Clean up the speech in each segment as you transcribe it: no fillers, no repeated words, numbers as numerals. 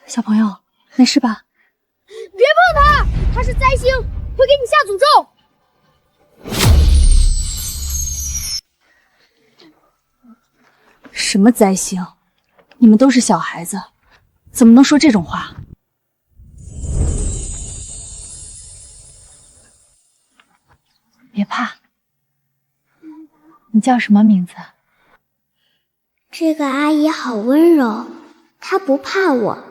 小朋友，没事吧？别碰他，他是灾星，会给你下诅咒。什么灾星？你们都是小孩子，怎么能说这种话？别怕。你叫什么名字？这个阿姨好温柔，她不怕我，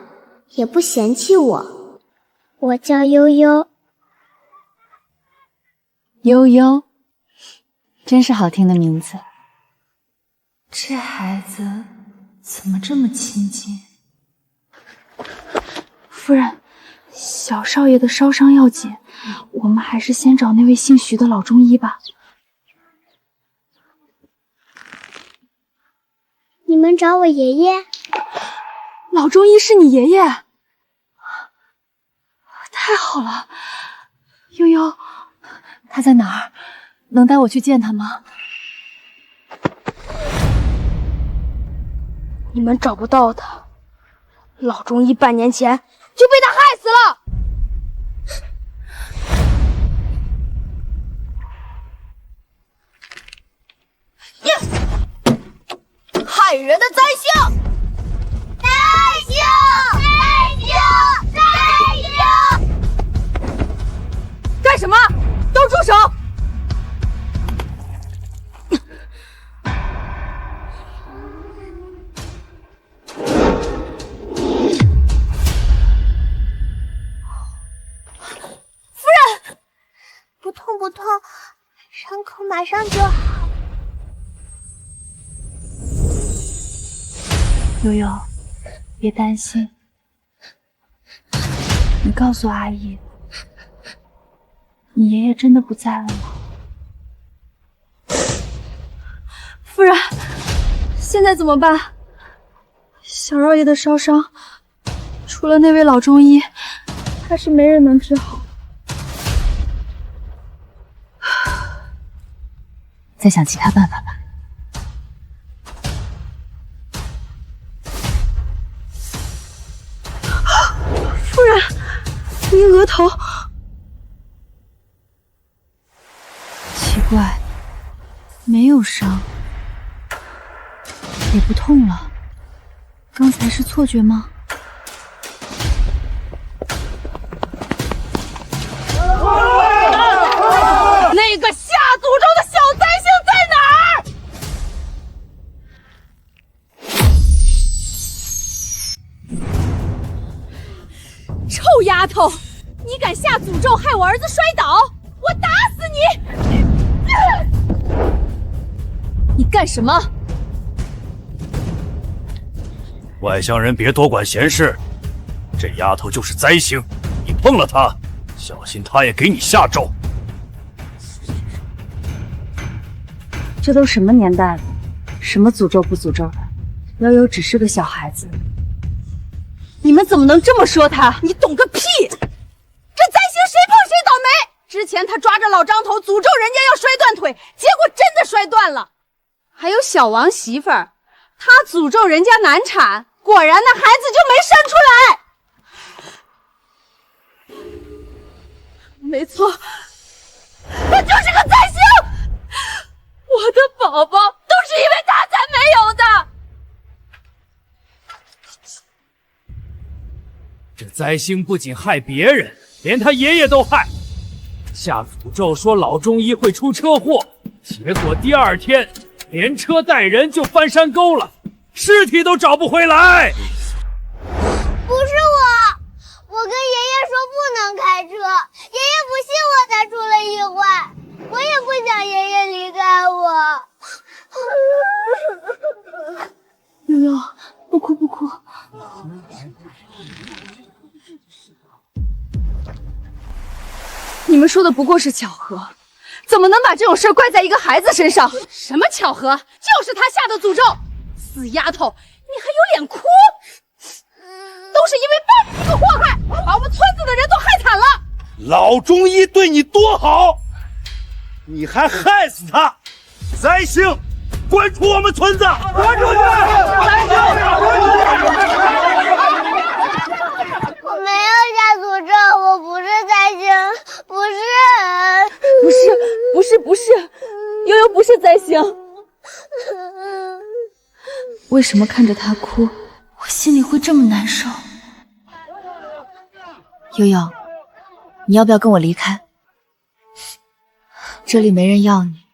也不嫌弃我。我叫悠悠。悠悠，真是好听的名字。这孩子怎么这么亲近？夫人，小少爷的烧伤要紧，我们还是先找那位姓徐的老中医吧。你们找我爷爷？老中医是你爷爷？太好了！悠悠，他在哪儿？能带我去见他吗？你们找不到他，老中医半年前就被他害死了。害人的灾星！灾星！灾星！灾星！干什么？都住手！夫人，不痛不痛，伤口马上就好。悠悠，别担心。你告诉阿姨，你爷爷真的不在了吗？夫人，现在怎么办？小少爷的烧伤，除了那位老中医，还是没人能治好。再想其他办法吧。夫人，您额头奇怪，没有伤，也不痛了。刚才是错觉吗？那个下诅咒的小灾星在哪儿？臭丫头，你敢下诅咒害我儿子摔倒，我打死你！你干什么？外乡人别多管闲事，这丫头就是灾星，你碰了她，小心她也给你下咒。这都什么年代了，什么诅咒不诅咒的？悠悠只是个小孩子。你们怎么能这么说他？你懂个屁！这灾星谁碰谁倒霉。之前他抓着老张头诅咒人家要摔断腿，结果真的摔断了。还有小王媳妇儿，他诅咒人家难产，果然那孩子就没生出来。没错，他就是个灾星。我的宝宝都是因为他才没有的。这灾星不仅害别人，连他爷爷都害。下诅咒说老中医会出车祸，结果第二天连车带人就翻山沟了，尸体都找不回来。不是我跟爷爷说不能开车，爷爷不信我才出了意外。我也不想爷爷离开我。悠悠，不哭不哭。你们说的不过是巧合，怎么能把这种事怪在一个孩子身上？什么巧合？就是他下的诅咒！死丫头，你还有脸哭？都是因为爸爸这个祸害，把我们村子的人都害惨了。老中医对你多好，你还害死他！灾星，滚出我们村子！滚出去！灾星，滚出去！下诅咒，我不是灾星，不是。不是，悠悠不是灾星。为什么看着他哭，我心里会这么难受？悠悠，你要不要跟我离开？这里没人要你。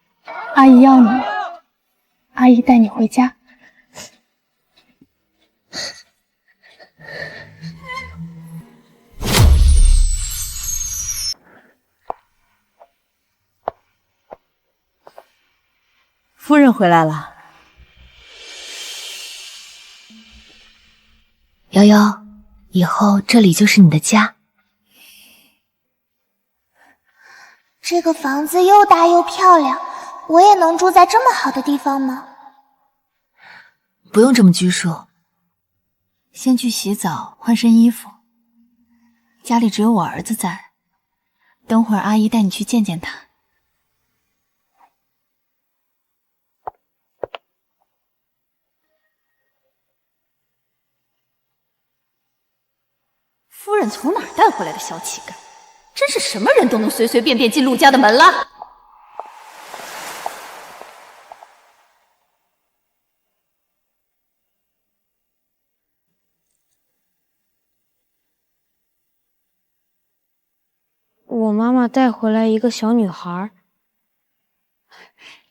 阿姨要你，阿姨带你回家。夫人回来了。悠悠，以后这里就是你的家。这个房子又大又漂亮，我也能住在这么好的地方吗？不用这么拘束，先去洗澡换身衣服。家里只有我儿子在，等会儿阿姨带你去见见他。夫人从哪儿带回来的小乞丐？真是什么人都能随随便便进陆家的门了。我妈妈带回来一个小女孩。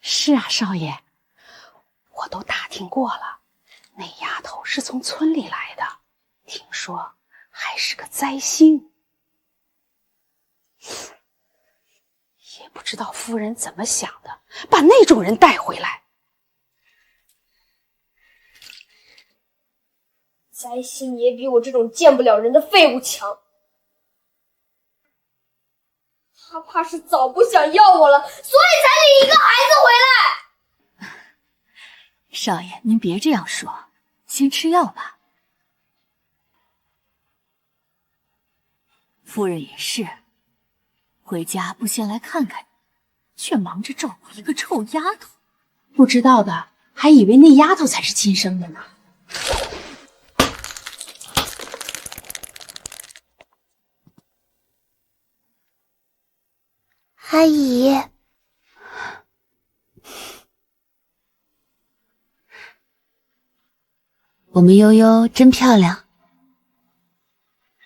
是啊，少爷，我都打听过了，那丫头是从村里来的，听说还是个灾星。也不知道夫人怎么想的，把那种人带回来。灾星也比我这种见不了人的废物强。他怕是早不想要我了，所以才领一个孩子回来。少爷，您别这样说，先吃药吧。夫人也是，回家不先来看看你，却忙着照顾一个臭丫头。不知道的还以为那丫头才是亲生的呢。阿姨，我们悠悠真漂亮。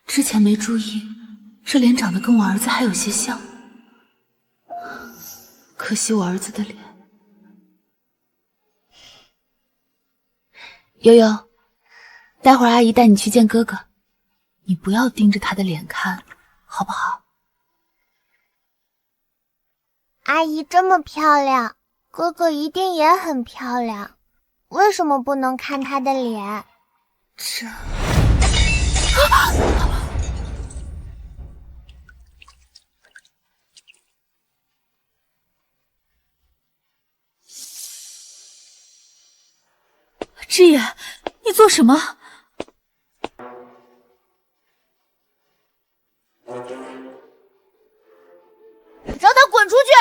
之前没注意，这脸长得跟我儿子还有些像，可惜我儿子的脸。悠悠，待会儿阿姨带你去见哥哥，你不要盯着他的脸看，好不好？阿姨这么漂亮，哥哥一定也很漂亮，为什么不能看他的脸？这……之野，你做什么？让他滚出去！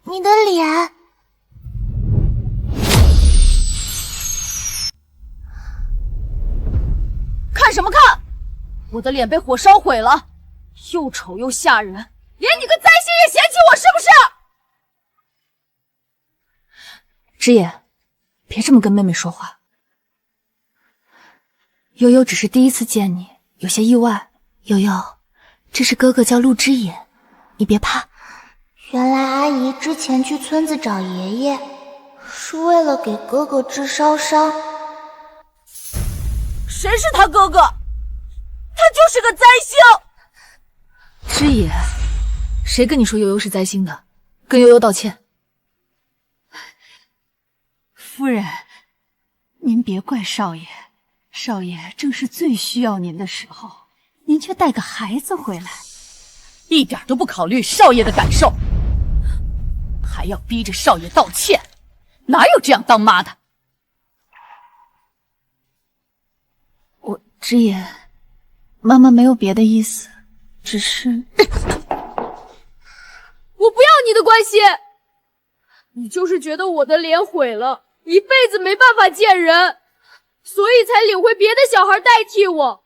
你的脸，看什么看？我的脸被火烧毁了，又丑又吓人，连你个灾星也嫌弃我是不是？之野，别这么跟妹妹说话。悠悠只是第一次见你，有些意外。悠悠，这是哥哥叫陆之野，你别怕。原来阿姨之前去村子找爷爷，是为了给哥哥治烧伤。谁是他哥哥？他就是个灾星！之野，谁跟你说悠悠是灾星的？跟悠悠道歉。夫人，您别怪少爷，少爷正是最需要您的时候，您却带个孩子回来，一点都不考虑少爷的感受，还要逼着少爷道歉，哪有这样当妈的？之野，妈妈没有别的意思，只是……我不要你的关系，你就是觉得我的脸毁了，一辈子没办法见人，所以才领回别的小孩代替我。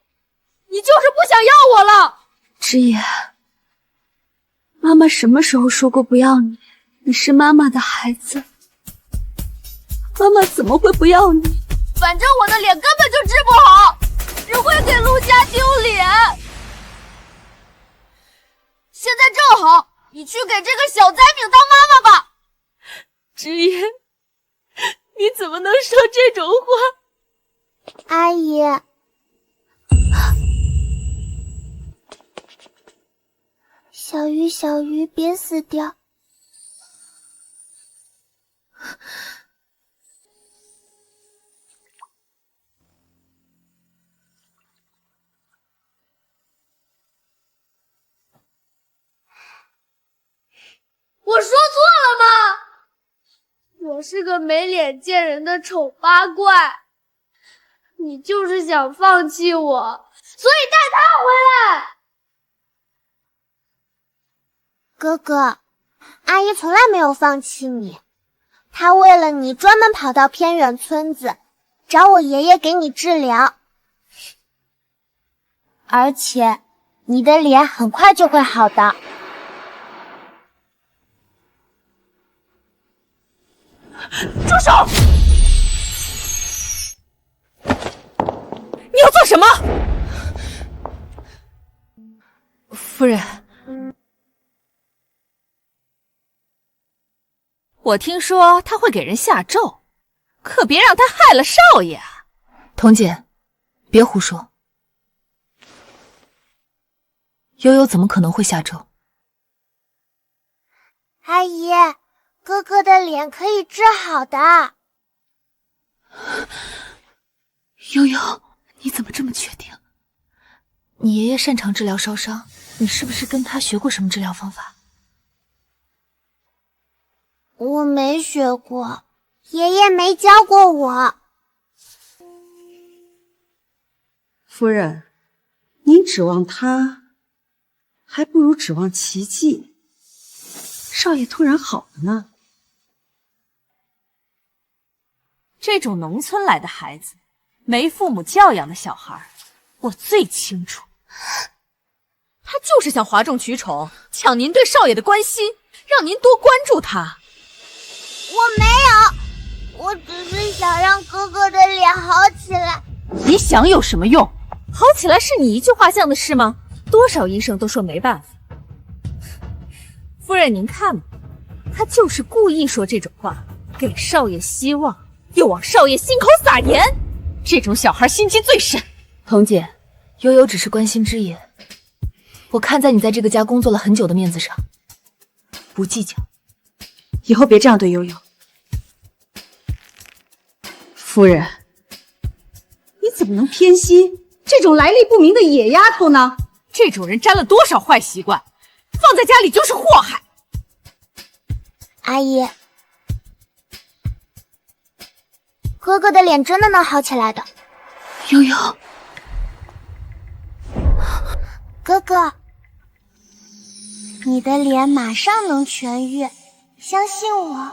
你就是不想要我了。之言，妈妈什么时候说过不要你？你是妈妈的孩子，妈妈怎么会不要你？反正我的脸根本就治不好，只会给陆家丢脸。现在正好，你去给这个小灾民当妈妈吧。之言，你怎么能说这种话？阿姨，小鱼，小鱼，别死掉！我说错了吗？我是个没脸见人的丑八怪，你就是想放弃我，所以带他回来。哥哥，阿姨从来没有放弃你，她为了你专门跑到偏远村子，找我爷爷给你治疗。而且，你的脸很快就会好的。住手！你要做什么？夫人，我听说他会给人下咒，可别让他害了少爷啊！童姐，别胡说。悠悠怎么可能会下咒？阿姨，哥哥的脸可以治好的。悠悠，你怎么这么确定？你爷爷擅长治疗烧伤，你是不是跟他学过什么治疗方法？我没学过，爷爷没教过我。夫人，您指望他，还不如指望奇迹。少爷突然好了呢。这种农村来的孩子，没父母教养的小孩，我最清楚。他就是想哗众取宠，抢您对少爷的关心，让您多关注他。我没有，我只是想让哥哥的脸好起来。你想有什么用？好起来是你一句话像的事吗？多少医生都说没办法。夫人您看吧，他就是故意说这种话，给少爷希望，又往少爷心口撒盐。这种小孩心机最深。童姐，悠悠只是关心之言，我看在你在这个家工作了很久的面子上，不计较。以后别这样对悠悠。夫人，你怎么能偏心这种来历不明的野丫头呢？这种人沾了多少坏习惯，放在家里就是祸害。阿姨，哥哥的脸真的能好起来的。悠悠，哥哥，你的脸马上能痊愈，相信我。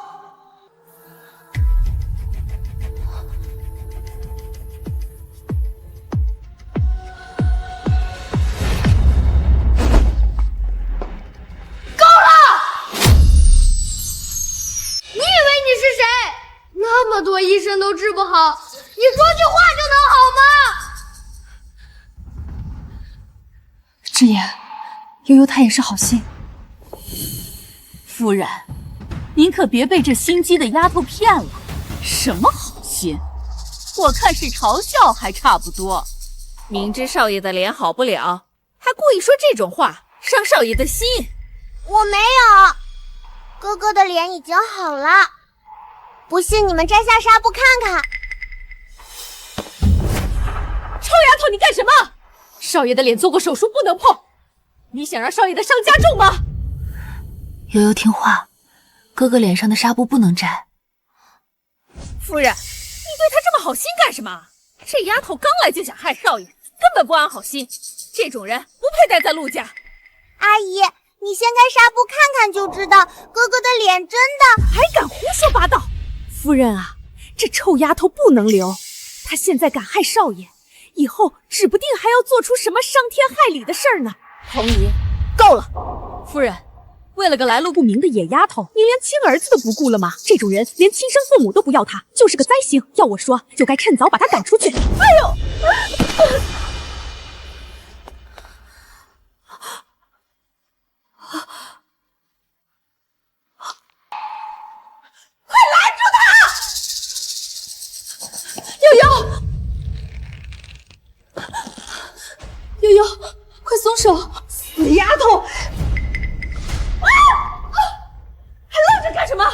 那么多医生都治不好，你说句话就能好吗？之言，悠悠她也是好心。夫人，您可别被这心机的丫头骗了。什么好心？我看是嘲笑还差不多。明知少爷的脸好不了，还故意说这种话，伤少爷的心。我没有，哥哥的脸已经好了。不信你们摘下纱布看看。臭丫头，你干什么？少爷的脸做过手术，不能碰。你想让少爷的伤加重吗？悠悠听话，哥哥脸上的纱布不能摘。夫人，你对她这么好心干什么？这丫头刚来就想害少爷，根本不安好心。这种人不配待在陆家。阿姨，你掀开纱布看看就知道，哥哥的脸真的……还敢胡说八道！夫人啊，这臭丫头不能留，她现在敢害少爷，以后指不定还要做出什么伤天害理的事儿呢。彭姨，够了！夫人，为了个来路不明的野丫头，你连亲儿子都不顾了吗？这种人连亲生父母都不要他，就是个灾星。要我说，就该趁早把他赶出去。哎呦！快拦住他！悠悠，悠悠，快松手！死丫头！啊！还愣着干什么？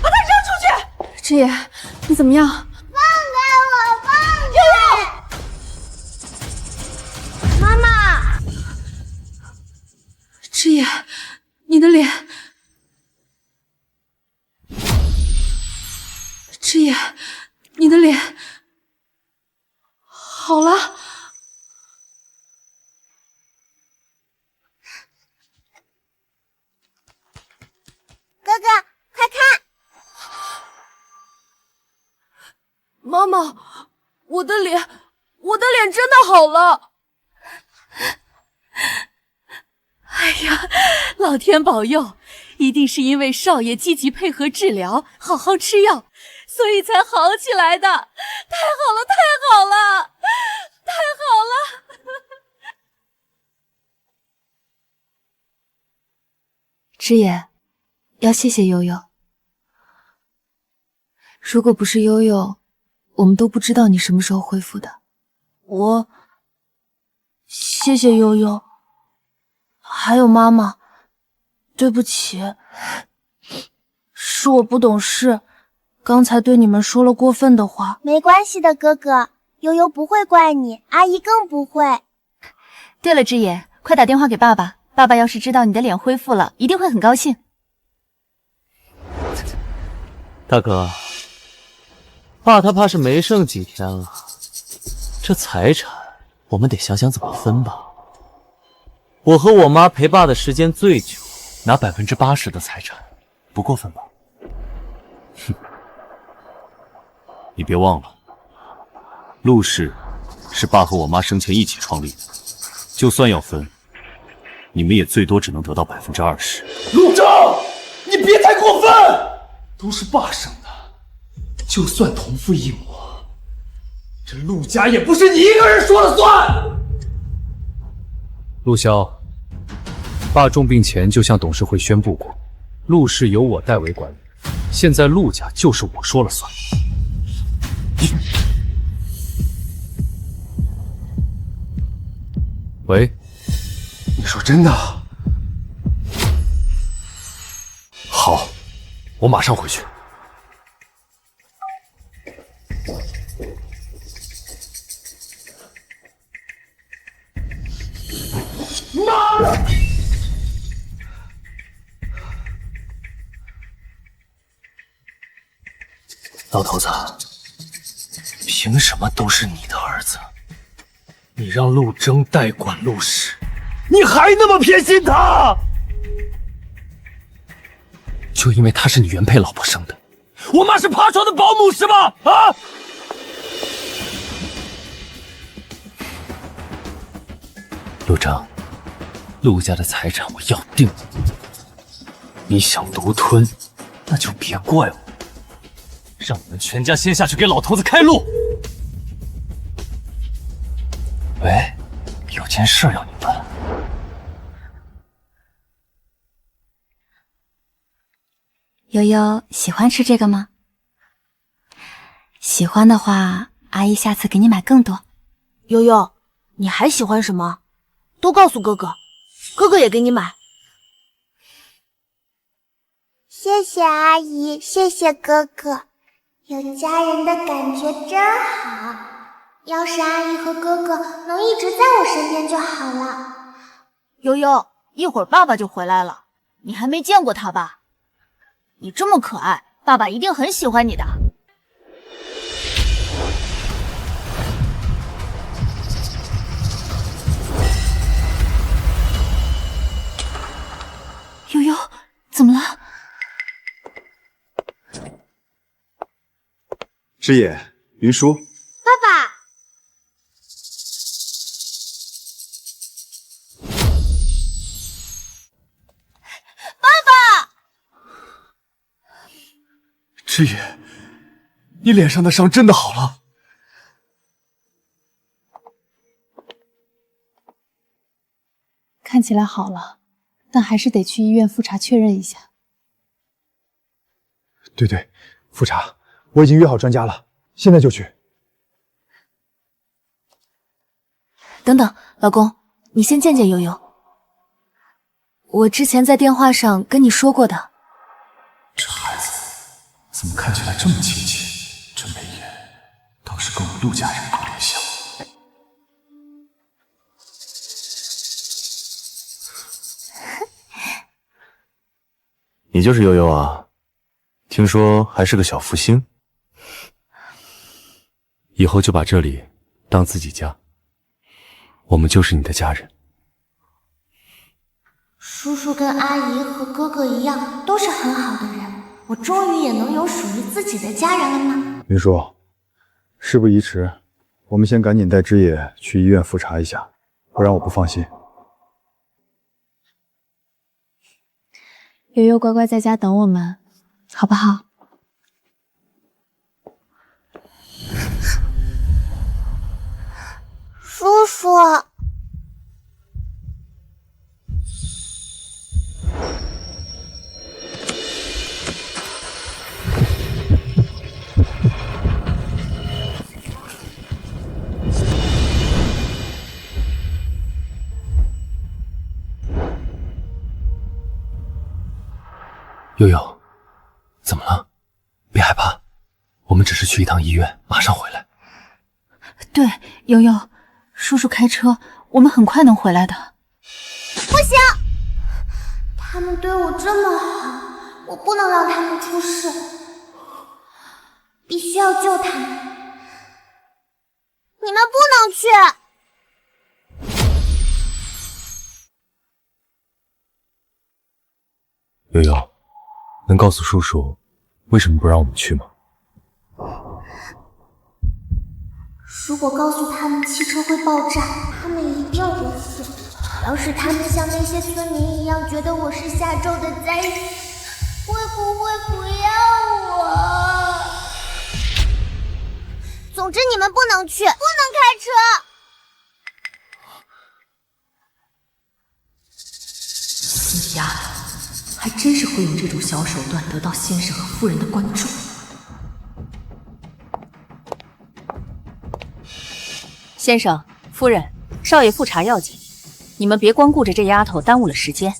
把他扔出去！师爷，你怎么样？放开我！放开！妈妈，师爷，你的脸。师爷，你的脸好了。哥哥，快看！妈妈，我的脸真的好了。哎呀，老天保佑，一定是因为少爷积极配合治疗，好好吃药，所以才好起来的。太好了，太好了，太好了！知野，要谢谢悠悠。如果不是悠悠，我们都不知道你什么时候恢复的。谢谢悠悠，还有妈妈，对不起，是我不懂事，刚才对你们说了过分的话。没关系的，哥哥，悠悠不会怪你，阿姨更不会。对了，知野，快打电话给爸爸，爸爸要是知道你的脸恢复了，一定会很高兴。大哥，爸他怕是没剩几天了，这财产我们得想想怎么分吧。我和我妈陪爸的时间最久，拿80%的财产，不过分吧？哼，你别忘了，陆氏是爸和我妈生前一起创立的，就算要分，你们也最多只能得到20%。陆正，你别太过分，都是爸生的，就算同父异母，这陆家也不是你一个人说了算。陆骁，爸重病前就向董事会宣布过，陆氏由我代为管理，现在陆家就是我说了算。喂，你说真的？好，我马上回去。妈的！老头子，凭什么都是你的儿子？你让陆征代管陆氏，你还那么偏心他？就因为她是你原配老婆生的，我妈是爬床的保姆是吧？啊！陆征，陆家的财产我要定。你想独吞，那就别怪我，让你们全家先下去给老头子开路。喂，有件事要你办。悠悠喜欢吃这个吗？喜欢的话，阿姨下次给你买更多。悠悠，你还喜欢什么？都告诉哥哥，哥哥也给你买。谢谢阿姨，谢谢哥哥，有家人的感觉真好。要是阿姨和哥哥能一直在我身边就好了。悠悠，一会儿爸爸就回来了，你还没见过他吧？你这么可爱，爸爸一定很喜欢你的。悠悠，怎么了？师爷，云舒。爸爸，师爷，你脸上的伤真的好了？看起来好了，但还是得去医院复查确认一下。对，复查，我已经约好专家了，现在就去。等等，老公，你先见见悠悠。我之前在电话上跟你说过的。这孩子怎么看起来这么亲切？这眉眼倒是跟我陆家人有点像。你就是悠悠啊？听说还是个小福星，以后就把这里当自己家，我们就是你的家人。叔叔跟阿姨和哥哥一样，都是很好的人，我终于也能有属于自己的家人了吗？云叔，事不宜迟，我们先赶紧带枝野去医院复查一下，不然我不放心。悠悠乖乖在家等我们，好不好？叔叔，悠悠，怎么了？别害怕，我们只是去一趟医院，马上回来。对，悠悠，叔叔开车，我们很快能回来的。不行，他们对我这么好，我不能让他们出事，必须要救他们。你们不能去。悠悠，能告诉叔叔为什么不让我们去吗？如果告诉他们汽车会爆炸，他们一定不信。要是他们像那些村民一样觉得我是下咒的灾星，会不会不要我？总之你们不能去，不能开车。死丫头，还真是会用这种小手段得到先生和夫人的关注。先生、夫人，少爷复查要紧，你们别光顾着这丫头，耽误了时间。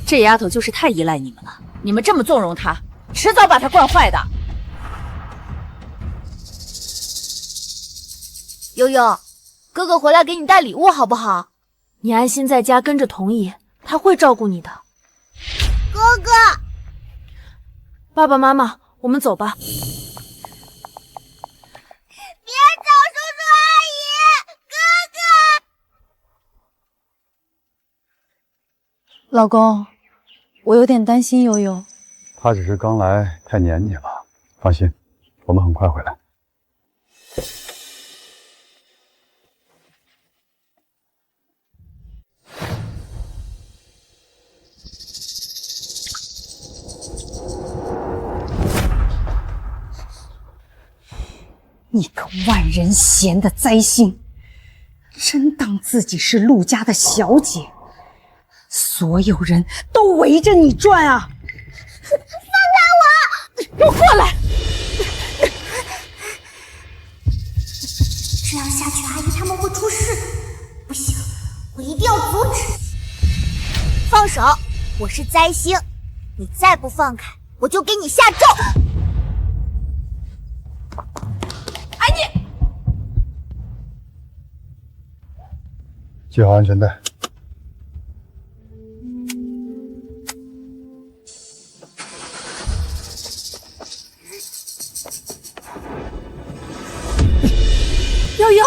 这丫头就是太依赖你们了，你们这么纵容她，迟早把她惯坏的。悠悠，哥哥回来给你带礼物好不好？你安心在家跟着童姨，他会照顾你的。哥哥，爸爸妈妈，我们走吧。别走，叔叔阿姨，哥哥。老公，我有点担心悠悠。他只是刚来，太黏你了。放心，我们很快回来。你个万人嫌的灾星，真当自己是陆家的小姐，所有人都围着你转啊！放开我！给我过来！这样下去，阿姨他们会出事。不行，我一定要阻止。放手！我是灾星，你再不放开，我就给你下咒。系好安全带。悠悠，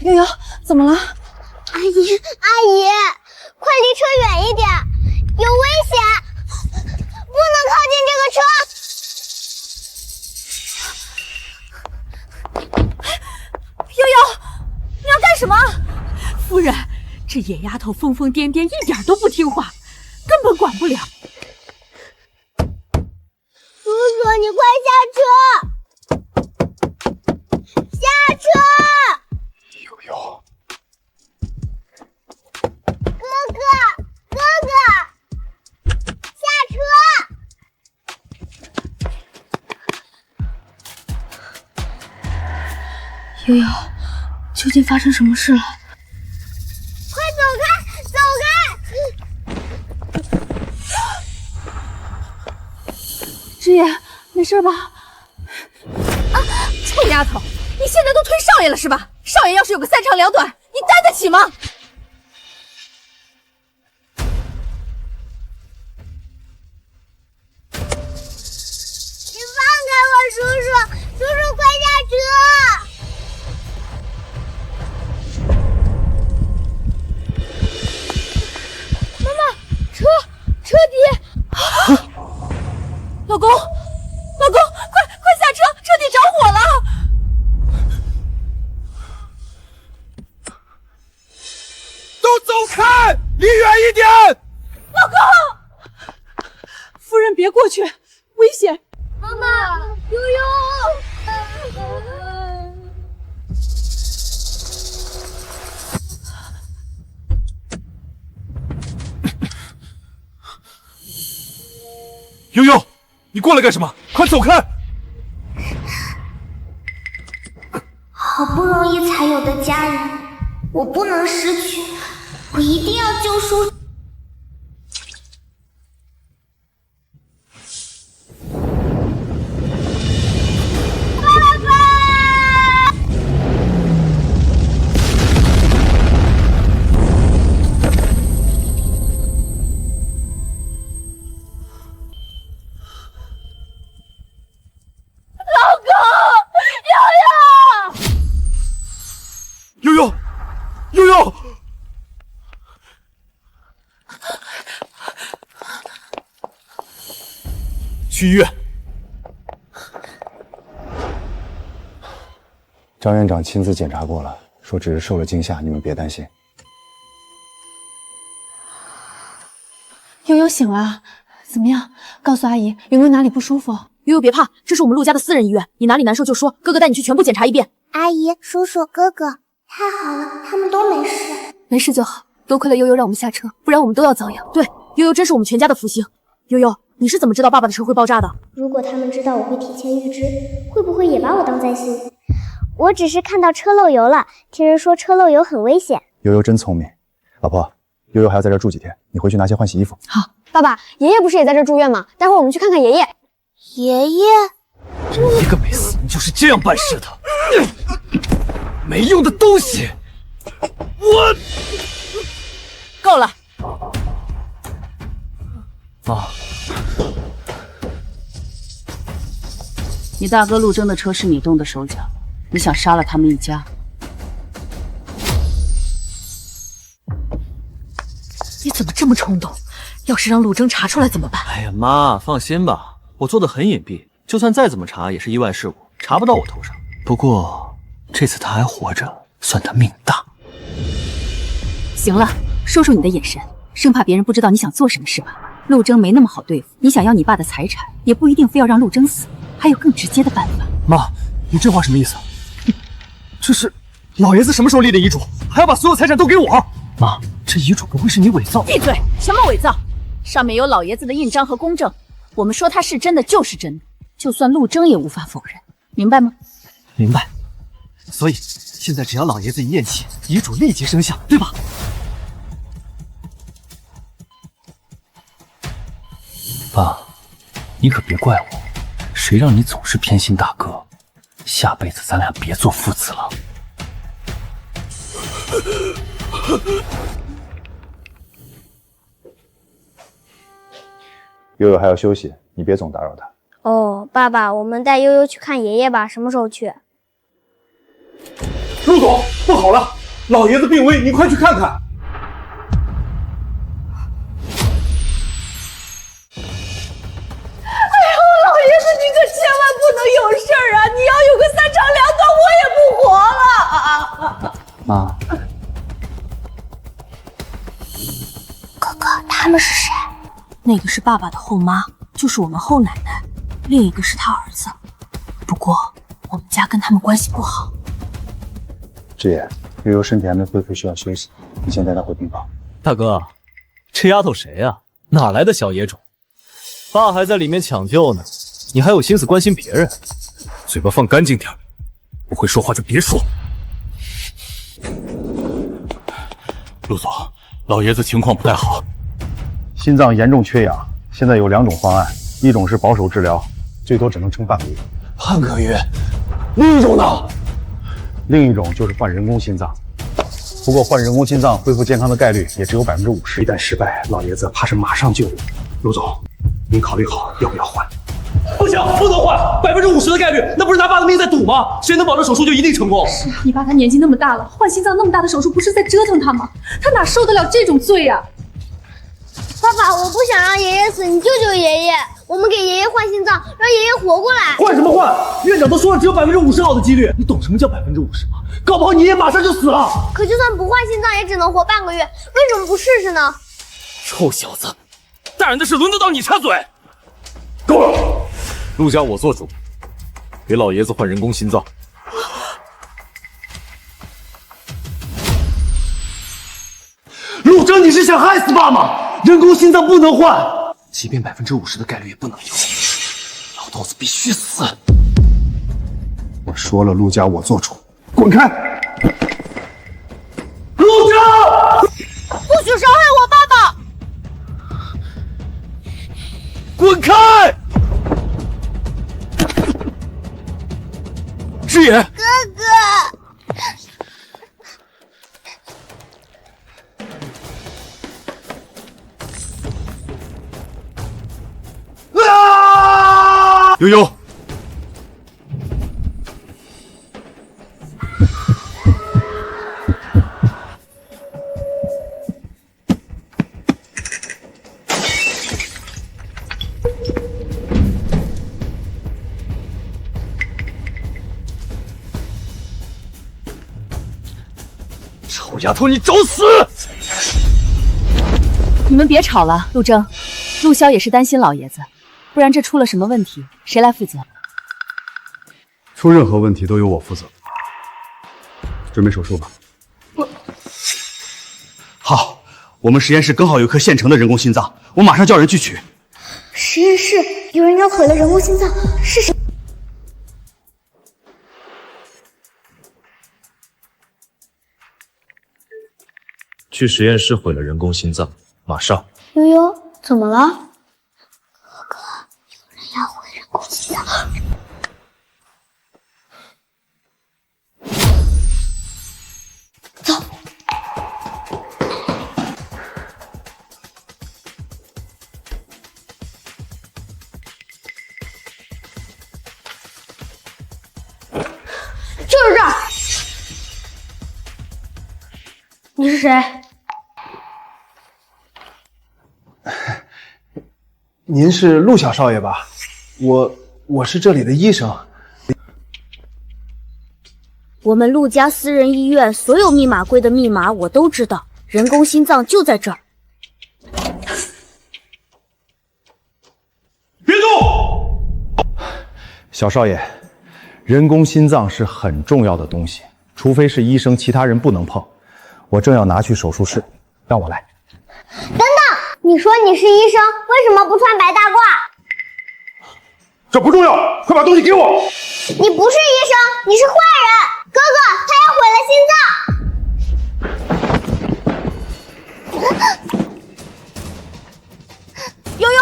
悠悠，怎么了？阿姨，快离车远一点，有危险，不能靠近这个车。野丫头疯疯癫癫，一点都不听话，根本管不了。叔叔，你快下车！下车！悠悠，哥哥，下车！悠悠，究竟发生什么事了？快走开，走开！枝叶，没事吧？臭丫头，你现在都推少爷了是吧？少爷要是有个三长两短，你担得起吗？你放开我，叔叔，叔叔快下车！妈妈，车底！老公，快下车，车底着火了！都走开，离远一点！老公，夫人别过去，危险！妈妈，悠悠。悠悠，你过来干什么？快走开！好不容易才有的家人，我不能失去，我一定要救叔。悠悠，去医院。张院长亲自检查过了，说只是受了惊吓，你们别担心。悠悠醒了，怎么样？告诉阿姨有没有哪里不舒服？悠悠别怕，这是我们陆家的私人医院，你哪里难受就说，哥哥带你去全部检查一遍。阿姨、叔叔、哥哥，太好了，他们都没事。没事就好，多亏了悠悠让我们下车，不然我们都要遭殃。对，悠悠真是我们全家的福星。悠悠，你是怎么知道爸爸的车会爆炸的？如果他们知道我会提前预知，会不会也把我当在心里？我只是看到车漏油了，听人说车漏油很危险。悠悠真聪明，老婆，悠悠还要在这住几天，你回去拿些换洗衣服。好，爸爸，爷爷不是也在这住院吗？待会儿我们去看看爷爷。爷爷，一个没死，你就是这样办事的，没用的东西！我够了，妈，你大哥陆征的车是你动的手脚，你想杀了他们一家？你怎么这么冲动？要是让陆征查出来怎么办？哎呀，妈，放心吧，我做的很隐蔽，就算再怎么查也是意外事故，查不到我头上。不过这次他还活着，算他命大。行了，收收你的眼神，生怕别人不知道你想做什么是吧？陆征没那么好对付，你想要你爸的财产，也不一定非要让陆征死，还有更直接的办法。妈，你这话什么意思？这是老爷子什么时候立的遗嘱？还要把所有财产都给我？妈，这遗嘱不会是你伪造？闭嘴！什么伪造？上面有老爷子的印章和公证，我们说他是真的就是真的，就算陆征也无法否认，明白吗？明白。所以现在只要老爷子一咽气，遗嘱立即生效，对吧？爸，你可别怪我，谁让你总是偏心大哥？下辈子咱俩别做父子了。悠悠还要休息，你别总打扰他。哦，爸爸，我们带悠悠去看爷爷吧，什么时候去？陆总，不好了，老爷子病危，你快去看看。老爷子，你可千万不能有事儿啊！你要有个三长两短，我也不活了。妈，那个是爸爸的后妈，就是我们后奶奶，另一个是他儿子。不过我们家跟他们关系不好。志野，悠悠身体还没恢复，需要休息，你先带她回病房。大哥，这丫头谁呀？哪来的小野种？爸还在里面抢救呢，你还有心思关心别人？嘴巴放干净点，不会说话就别说。陆总，老爷子情况不太好，心脏严重缺氧，现在有2种方案，一种是保守治疗，最多只能撑半个月。半个月？另一种呢？另一种就是换人工心脏，不过换人工心脏恢复健康的概率也只有50%，一旦失败，老爷子怕是马上就……陆总，您考虑好要不要换？不行，不能换，50%的概率，那不是拿爸的命在赌吗？谁能保证手术就一定成功？是啊，你爸他年纪那么大了，换心脏那么大的手术，不是在折腾他吗？他哪受得了这种罪呀？爸爸，我不想让爷爷死，你救救爷爷！我们给爷爷换心脏，让爷爷活过来。换什么换？院长都说了，只有50%好的几率。你懂什么叫50%吗？搞不好你爷爷马上就死了。可就算不换心脏，也只能活半个月，为什么不试试呢？臭小子，大人的事轮得到你插嘴？够了！陆家我做主，给老爷子换人工心脏。陆征，你是想害死爸吗？人工心脏不能换，即便50%的概率也不能有。老头子必须死！我说了，陆家我做主，滚开！陆征，不许伤害我爸爸！滚开！师爷，哥哥，悠悠，臭丫头，你找死！你们别吵了，陆征，陆萧也是担心老爷子，不然这出了什么问题，谁来负责？出任何问题都由我负责。准备手术吧。好，我们实验室刚好有颗现成的人工心脏，我马上叫人去取。实验室有人要毁了人工心脏，是谁？去实验室毁了人工心脏，马上！悠悠，怎么了？哥哥，有人要毁人工心脏。走。就是这儿。你是谁？您是陆小少爷吧？我是这里的医生。我们陆家私人医院所有密码柜的密码我都知道，人工心脏就在这儿。别动！小少爷，人工心脏是很重要的东西，除非是医生，其他人不能碰。我正要拿去手术室，让我来。等等，你说你是医生，为什么不穿白大褂？这不重要，快把东西给我！你不是医生，你是坏人！哥哥，他要毁了心脏！悠悠。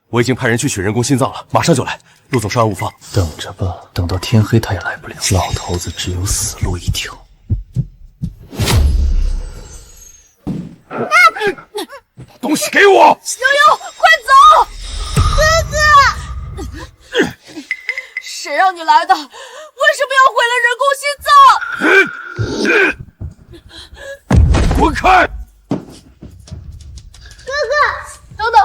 我已经派人去取人工心脏了，马上就来。陆总稍安勿躁。等着吧，等到天黑他也来不了。老头子只有死路一条。东西给我！悠悠，快走！哥哥，谁让你来的？为什么要毁了人工心脏？滚开！哥哥，等等，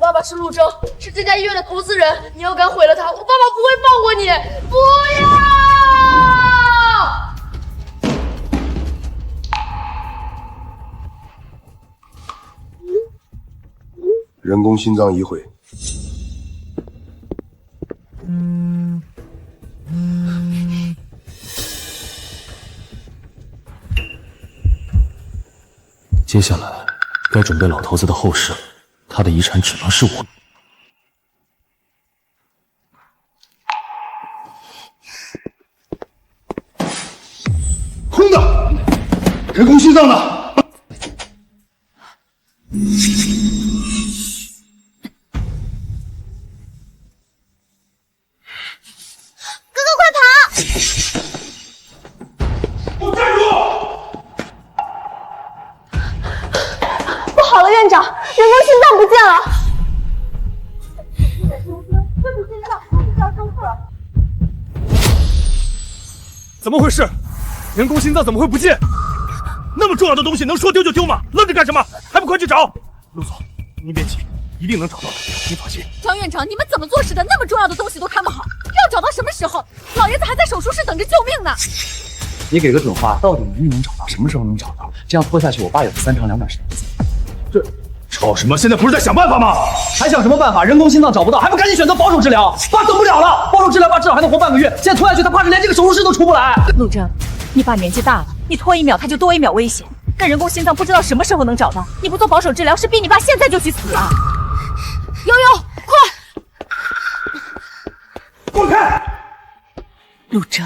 爸爸是陆征，是这家医院的投资人。你要敢毁了他，我爸爸不会放过你！不要！人工心脏移回。接下来该准备老头子的后事了，他的遗产只能是我。空的，人工心脏呢？院长，人工心脏不见了！这是心脏，这是要生父了。怎么回事？人工心脏怎么会不见？那么重要的东西能说丢就丢吗？愣着干什么？还不快去找！陆总，您别急，一定能找到的，您放心。张院长，你们怎么做事的？那么重要的东西都看不好，要找到什么时候？老爷子还在手术室等着救命呢。你给个准话，到底能不能找到？什么时候能找到？这样拖下去，我爸有3长2短时间。这吵什么？现在不是在想办法吗？还想什么办法？人工心脏找不到，还不赶紧选择保守治疗？爸等不了了，保守治疗爸至少还能活半个月，现在拖下去，他怕是连这个手术室都出不来。陆征，你爸年纪大了，你拖1秒他就多1秒危险。那人工心脏不知道什么时候能找到，你不做保守治疗，是逼你爸现在就去死啊！悠悠，快！滚开！陆征，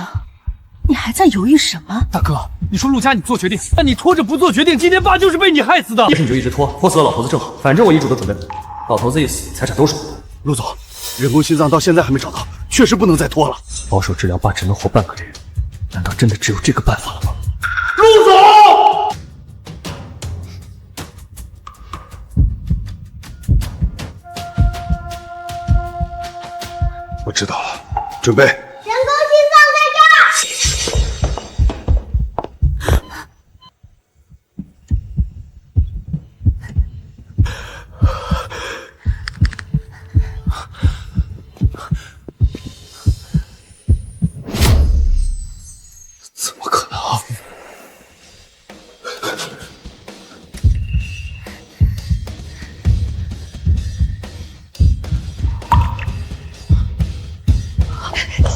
你还在犹豫什么？大哥，你说陆家你做决定，但你拖着不做决定，今天爸就是被你害死的。要是你就一直拖死了老头子正好，反正我遗嘱都准备了，老头子一死，财产都是我的。陆总，人工心脏到现在还没找到，确实不能再拖了。保守治疗爸只能活半个月，难道真的只有这个办法了吗？陆总，我知道了，准备。人工心脏在这儿。怎么可能？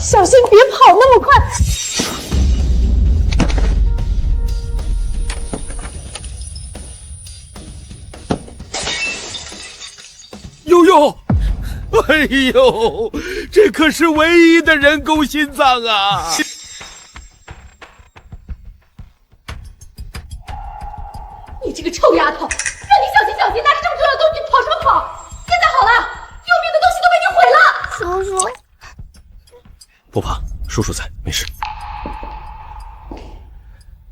小心别跑那么快！悠悠，哎呦，这可是唯一的人工心脏啊！你这个臭丫头，让你小心小心，拿着这么重要的东西跑什么跑？现在好了，救命的东西都被你毁了。叔叔，不怕，叔叔在，没事。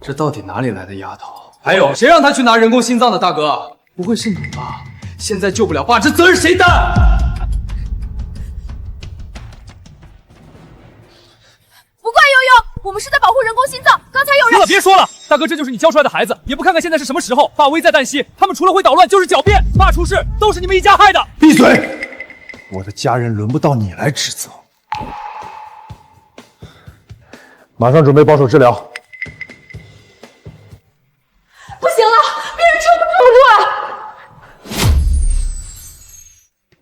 这到底哪里来的丫头？还有谁让她去拿人工心脏的？大哥，不会是你吧？现在救不了爸，这责任谁担？不怪悠悠，我们是在保护人工心脏。刚才有人……行了，别说了，大哥，这就是你教出来的孩子，也不看看现在是什么时候，爸危在旦夕，他们除了会捣乱就是狡辩，爸出事都是你们一家害的。闭嘴！我的家人轮不到你来指责。马上准备保守治疗。不行了，别人撑不住了。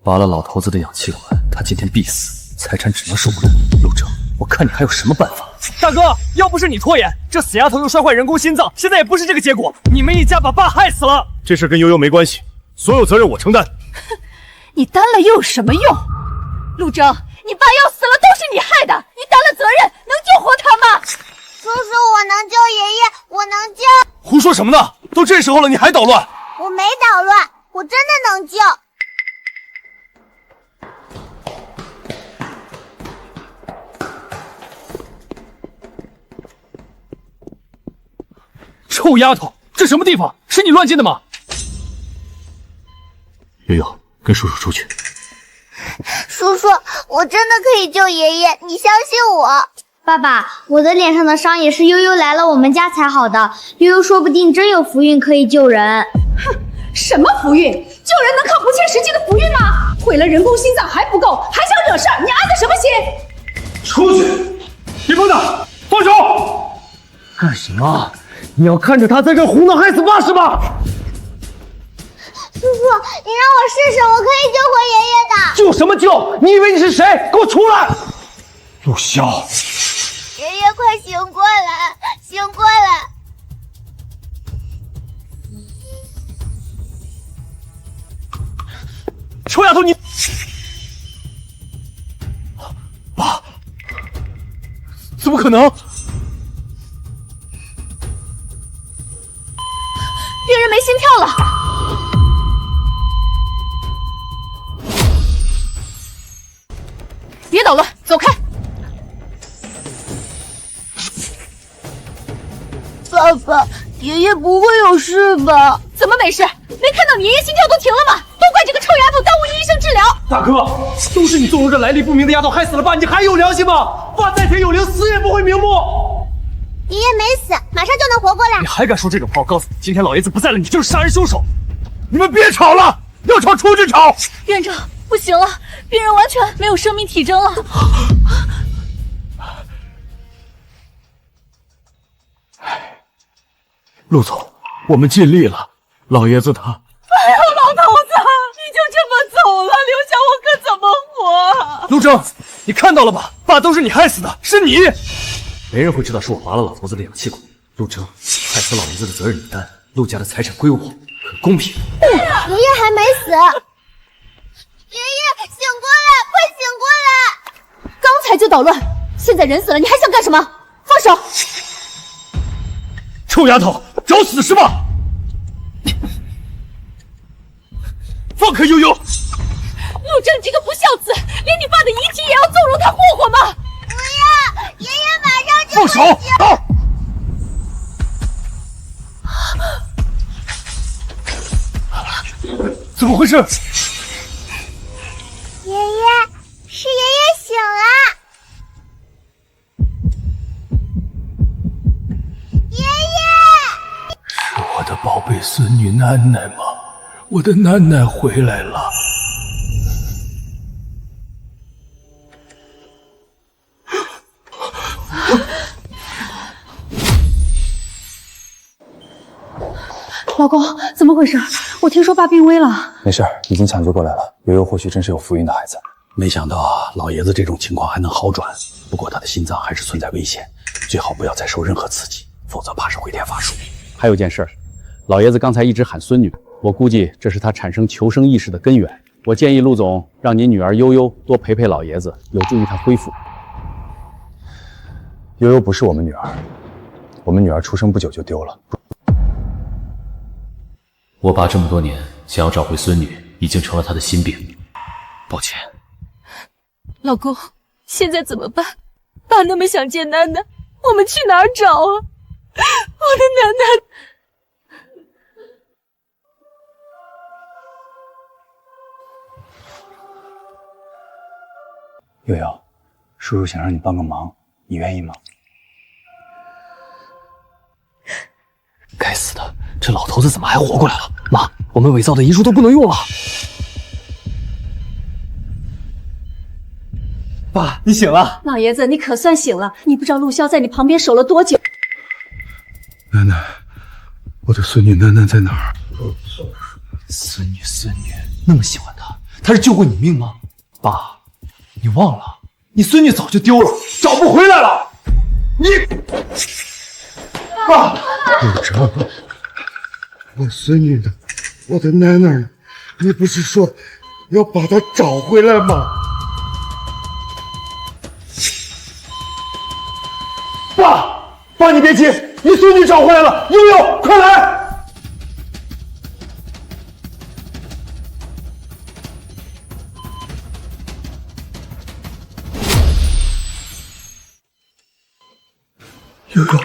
拔了老头子的氧气管，他今天必死，财产只能是我的。陆征，我看你还有什么办法？大哥，要不是你拖延，这死丫头又摔坏人工心脏，现在也不是这个结果。你们一家把爸害死了。这事跟悠悠没关系，所有责任我承担。你担了又有什么用？陆征，你爸要死了都是你害的，你担了责任，能救活他吗？叔叔，我能救爷爷，我能救。胡说什么呢？都这时候了，你还捣乱？我没捣乱，我真的能救。臭丫头，这什么地方？是你乱进的吗？悠悠，跟叔叔出去。叔叔，我真的可以救爷爷，你相信我。爸爸，我的脸上的伤也是悠悠来了我们家才好的，悠悠说不定真有福运可以救人。哼，什么福运？救人能靠不切实际的福运吗？毁了人工心脏还不够，还想惹事儿，你安的什么心？出去！别碰他！放手！干什么？你要看着他在这胡闹害死爸是吧？叔叔，你让我试试，我可以救回爷爷的。救什么救？你以为你是谁？给我出来！陆潇，爷爷快醒过来，醒过来！臭丫头你！爸，怎么可能？病人没心跳了。别捣乱，走开！爸爸，爷爷不会有事吧？怎么没事？没看到你爷爷心跳都停了吗？都怪这个臭丫头耽误医生治疗！大哥，都是你纵容这来历不明的丫头害死了爸，你还有良心吗？爸在天有灵，死也不会瞑目。爷爷没死，马上就能活过来。你还敢说这种话？我告诉你，今天老爷子不在了，你就是杀人凶手！你们别吵了，要吵出去吵！院长，不行了，病人完全没有生命体征了。陆总，我们尽力了，老爷子他……哎呦，老头子，你就这么走了，留下我可怎么活？陆征，你看到了吧？爸都是你害死的，是你！没人会知道是我拔了老头子的氧气管。陆征，害死老爷子的责任你担，陆家的财产归我，很公平。爷爷还没死，爷爷醒过来，快醒过来！刚才就捣乱，现在人死了，你还想干什么？放手！臭丫头，找死是吧？放开悠悠！陆征，你这个不孝子，连你爸的遗体也要纵容他霍霍吗？不要，爷爷马上就放手！啊！怎么回事？爷爷，是爷爷醒了。爷爷，是我的宝贝孙女楠楠吗？我的楠楠回来了。老公，怎么回事？我听说爸病危了。没事，已经抢救过来了。悠悠或许真是有福运的孩子。没想到啊，老爷子这种情况还能好转。不过他的心脏还是存在危险，最好不要再受任何刺激，否则怕是回天乏术。还有件事，老爷子刚才一直喊孙女，我估计这是他产生求生意识的根源。我建议陆总让您女儿悠悠多陪陪老爷子，有助于他恢复。悠悠不是我们女儿，我们女儿出生不久就丢了。我爸这么多年想要找回孙女，已经成了他的心病。抱歉，老公，现在怎么办？爸那么想见楠楠，我们去哪儿找啊？我的楠楠。悠悠，叔叔想让你帮个忙，你愿意吗？该死的，这老头子怎么还活过来了？妈，我们伪造的遗书都不能用了。爸，你醒了。老爷子，你可算醒了。你不知道陆潇在你旁边守了多久。楠楠，我的孙女楠楠在哪儿？孙女，那么喜欢她，她是救过你命吗？爸，你忘了，你孙女早就丢了，找不回来了。你，爸，陆征，我孙女呢？我的楠楠呢？你不是说要把她找回来吗？爸，你别急，你孙女找回来了，悠悠，快来！悠悠，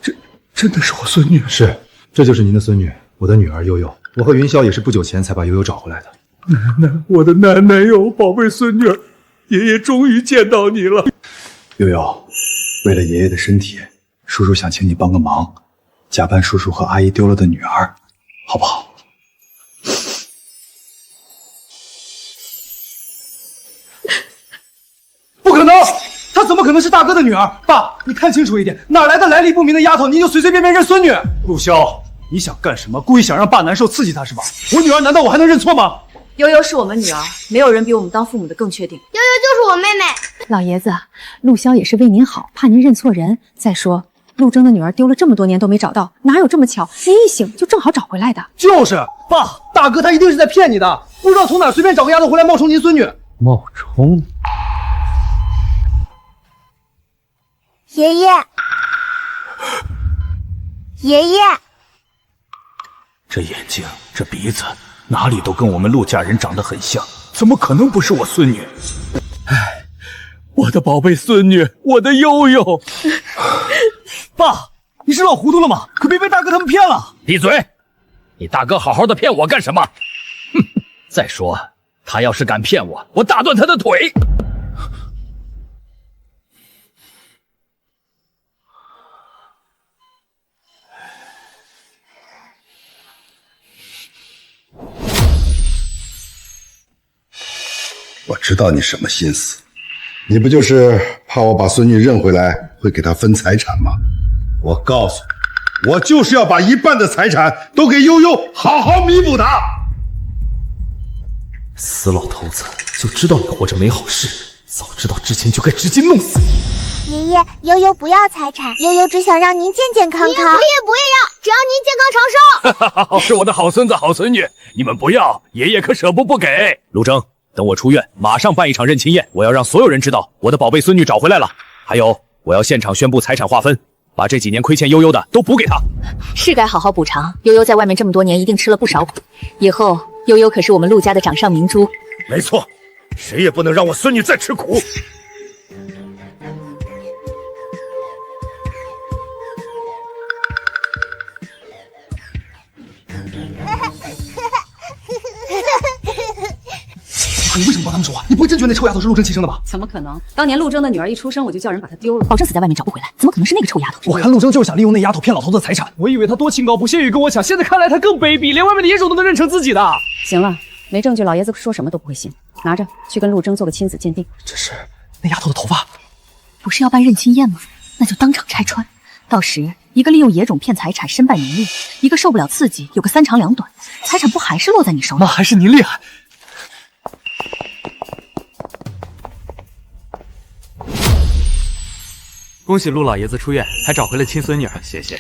这真的是我孙女？是，这就是您的孙女，我的女儿悠悠。我和云霄也是不久前才把悠悠找回来的。楠楠，我的楠楠哟，宝贝孙女儿，爷爷终于见到你了。悠悠，为了爷爷的身体，叔叔想请你帮个忙，假扮叔叔和阿姨丢了的女儿，好不好？不可能，她怎么可能是大哥的女儿？爸，你看清楚一点，哪来的来历不明的丫头，你就随随便便认孙女？陆潇，你想干什么？故意想让爸难受，刺激他是吧？我女儿难道我还能认错吗？悠悠是我们女儿，没有人比我们当父母的更确定。悠悠就是我妹妹。老爷子，陆潇也是为您好，怕您认错人。再说，陆征的女儿丢了这么多年都没找到，哪有这么巧？您一醒就正好找回来的。就是，爸，大哥他一定是在骗你的，不知道从哪随便找个丫头回来冒充您孙女。冒充？爷爷，爷爷，这眼睛，这鼻子，哪里都跟我们陆家人长得很像，怎么可能不是我孙女？哎，我的宝贝孙女，我的悠悠。爸，你是老糊涂了吗？可别被大哥他们骗了。闭嘴！你大哥好好的骗我干什么？哼！再说，他要是敢骗我，我打断他的腿。我知道你什么心思，你不就是怕我把孙女认回来会给她分财产吗？我告诉你，我就是要把一半的财产都给悠悠，好好弥补她。死老头子，就知道你活着没好事，早知道之前就该直接弄死你。爷爷，悠悠不要财产，悠悠只想让您健健康康。爷爷不要，只要您健康长寿。是我的好孙子好孙女，你们不要，爷爷可舍不给。陆征，等我出院，马上办一场认亲宴，我要让所有人知道我的宝贝孙女找回来了。还有，我要现场宣布财产划分，把这几年亏欠悠悠的都补给她。是该好好补偿。悠悠在外面这么多年，一定吃了不少苦。以后悠悠可是我们陆家的掌上明珠。没错，谁也不能让我孙女再吃苦。你为什么帮他们说话？你不会真觉得那臭丫头是陆征亲生的吧？怎么可能？当年陆征的女儿一出生，我就叫人把她丢了，保证死在外面找不回来。怎么可能是那个臭丫头？我看陆征就是想利用那丫头骗老头子的财产。我以为他多清高，不屑于跟我抢，现在看来他更卑鄙，连外面的野种都能认成自己的。行了，没证据，老爷子说什么都不会信。拿着去跟陆征做个亲子鉴定。这是那丫头的头发，不是要办认亲宴吗？那就当场拆穿。到时一个利用野种骗财产身败名裂，一个受不了刺激有个3长2短，财产不还是落在你手里？那还是您厉害。恭喜陆老爷子出院，还找回了亲孙女儿。谢谢。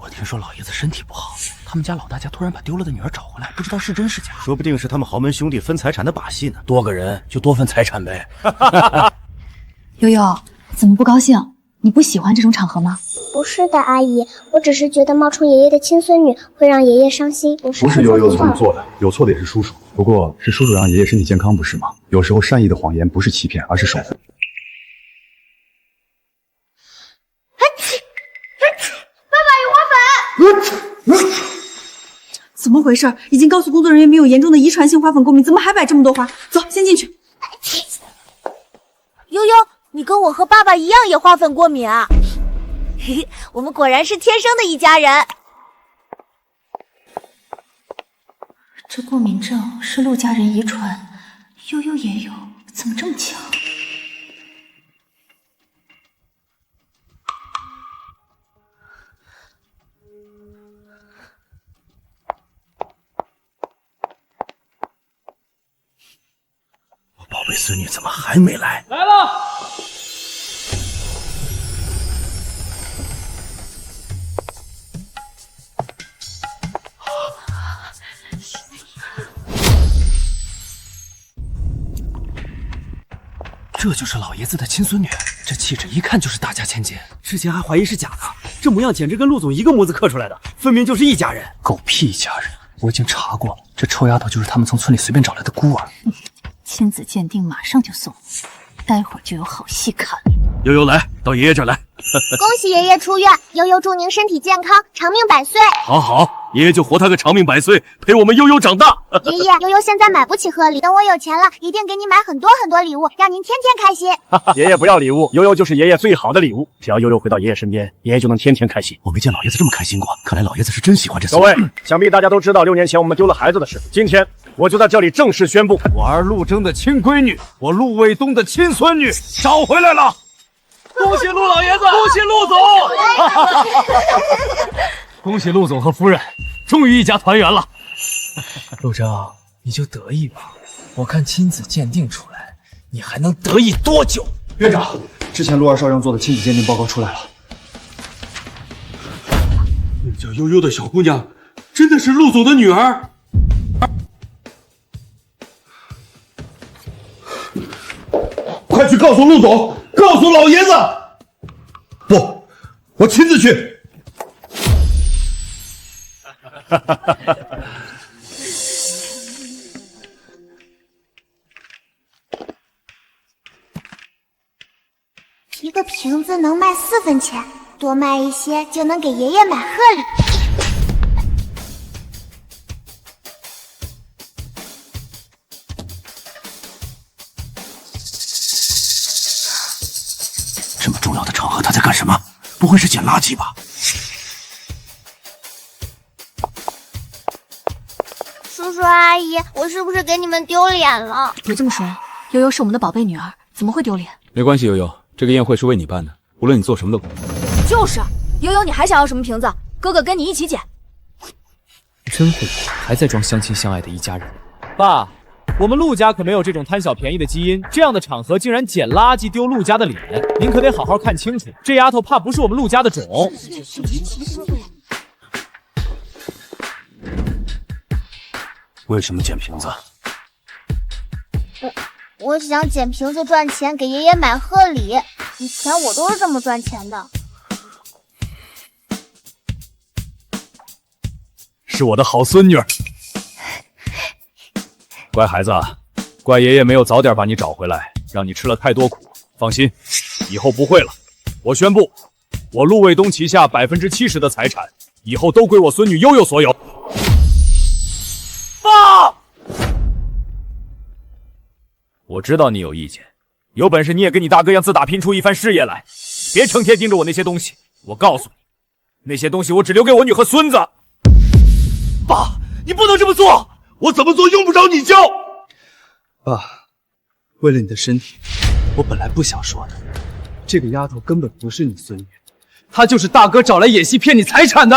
我听说老爷子身体不好，他们家老大家突然把丢了的女儿找回来，不知道是真是假。说不定是他们豪门兄弟分财产的把戏呢。多个人就多分财产呗。悠悠，怎么不高兴？你不喜欢这种场合吗？不是的，阿姨，我只是觉得冒充爷爷的亲孙女会让爷爷伤心。不是悠悠这么做的，有错的也是叔叔。不过是叔叔让爷爷身体健康，不是吗？有时候善意的谎言不是欺骗，而是守护。怎么回事？已经告诉工作人员没有严重的遗传性花粉过敏，怎么还摆这么多花？走，先进去。悠悠，你跟我和爸爸一样也花粉过敏啊！嘿嘿，我们果然是天生的一家人。这过敏症是陆家人遗传，悠悠也有，怎么这么巧？宝贝孙女怎么还没来？来了！这就是老爷子的亲孙女，这气质一看就是大家千金。之前还怀疑是假的，这模样简直跟陆总一个模子刻出来的，分明就是一家人。狗屁一家人！我已经查过了，这臭丫头就是他们从村里随便找来的孤儿。亲子鉴定马上就送，待会儿就有好戏看。悠悠来到爷爷这儿来。恭喜爷爷出院，悠悠祝您身体健康，长命百岁。好好。爷爷就活他个长命百岁，陪我们悠悠长大。爷爷，悠悠现在买不起贺礼，等我有钱了，一定给你买很多很多礼物，让您天天开心。爷爷不要礼物，悠悠就是爷爷最好的礼物。只要悠悠回到爷爷身边，爷爷就能天天开心。我没见老爷子这么开心过，看来老爷子是真喜欢这各位，想必大家都知道6年前我们丢了孩子的事。今天我就在这里正式宣布，我儿陆征的亲闺女，我陆卫东的亲孙女找回来了。恭喜陆老爷子，恭喜陆总！恭喜陆总和夫人，终于一家团圆了。陆征，你就得意吧，我看亲子鉴定出来，你还能得意多久？院长，之前陆二少让做的亲子鉴定报告出来了，那叫悠悠的小姑娘，真的是陆总的女儿。快去告诉陆总，告诉老爷子！不，我亲自去。一个瓶子能卖4分钱，多卖一些就能给爷爷买贺礼。这么重要的场合，他在干什么？不会是捡垃圾吧？叔叔阿姨，我是不是给你们丢脸了？别这么说，悠悠是我们的宝贝女儿，怎么会丢脸？没关系，悠悠，这个宴会是为你办的，无论你做什么都可以。就是，悠悠，你还想要什么瓶子？哥哥跟你一起捡。真会玩，还在装相亲相爱的一家人。爸，我们陆家可没有这种贪小便宜的基因，这样的场合竟然捡垃圾丢陆家的脸，您可得好好看清楚，这丫头怕不是我们陆家的种。为什么捡瓶子？我想捡瓶子赚钱，给爷爷买贺礼。以前我都是这么赚钱的。是我的好孙女儿，乖孩子，怪爷爷没有早点把你找回来，让你吃了太多苦。放心，以后不会了。我宣布，我陆卫东旗下70%的财产，以后都归我孙女悠悠所有。爸，我知道你有意见，有本事你也跟你大哥样自打拼出一番事业来，别成天盯着我那些东西。我告诉你，那些东西我只留给我女和孙子。爸，你不能这么做，我怎么做用不着你教。爸，为了你的身体，我本来不想说的。这个丫头根本不是你孙女，她就是大哥找来演戏骗你财产的。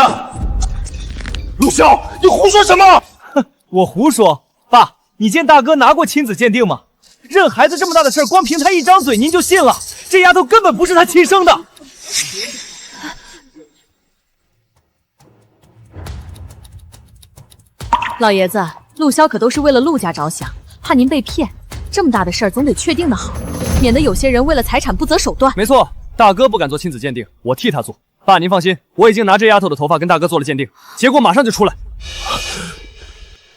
陆潇，你胡说什么？我胡说。爸，你见大哥拿过亲子鉴定吗？认孩子这么大的事儿，光凭他一张嘴您就信了？这丫头根本不是他亲生的。老爷子，陆潇可都是为了陆家着想，怕您被骗。这么大的事儿总得确定的好，免得有些人为了财产不择手段。没错，大哥不敢做亲子鉴定，我替他做。爸，您放心，我已经拿这丫头的头发跟大哥做了鉴定，结果马上就出来。